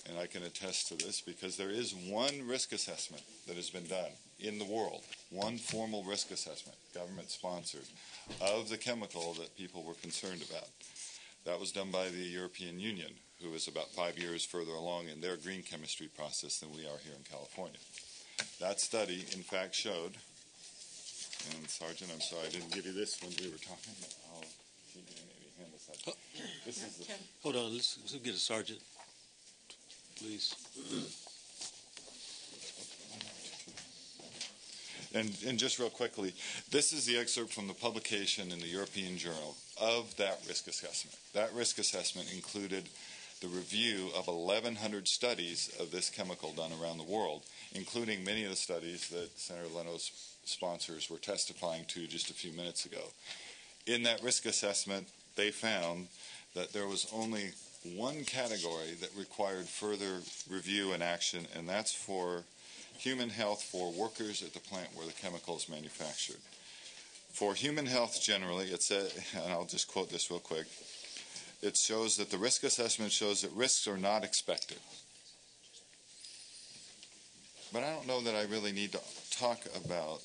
Speaker 31: and I can attest to this, because there is one risk assessment that has been done in the world, one formal risk assessment, government-sponsored, of the chemical that people were concerned about. That was done by the European Union, who is about 5 years further along in their green chemistry process than we are here in California. That study, in fact, showed, and Sergeant, I'm sorry I didn't give you this when we were talking. I'll maybe hand this out. This is the,
Speaker 1: hold on, let's get a sergeant, please.
Speaker 31: And just real quickly, this is the excerpt from the publication in the European Journal of that risk assessment. That risk assessment included the review of 1,100 studies of this chemical done around the world, including many of the studies that Senator Leno's sponsors were testifying to just a few minutes ago. In that risk assessment, they found that there was only one category that required further review and action, and that's for human health for workers at the plant where the chemical is manufactured. For human health generally, it said, and I'll just quote this real quick, it shows that the risk assessment shows that risks are not expected. But I don't know that I really need to talk about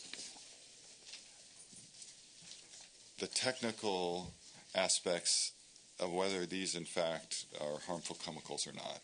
Speaker 31: the technical aspects of whether these, in fact, are harmful chemicals or not.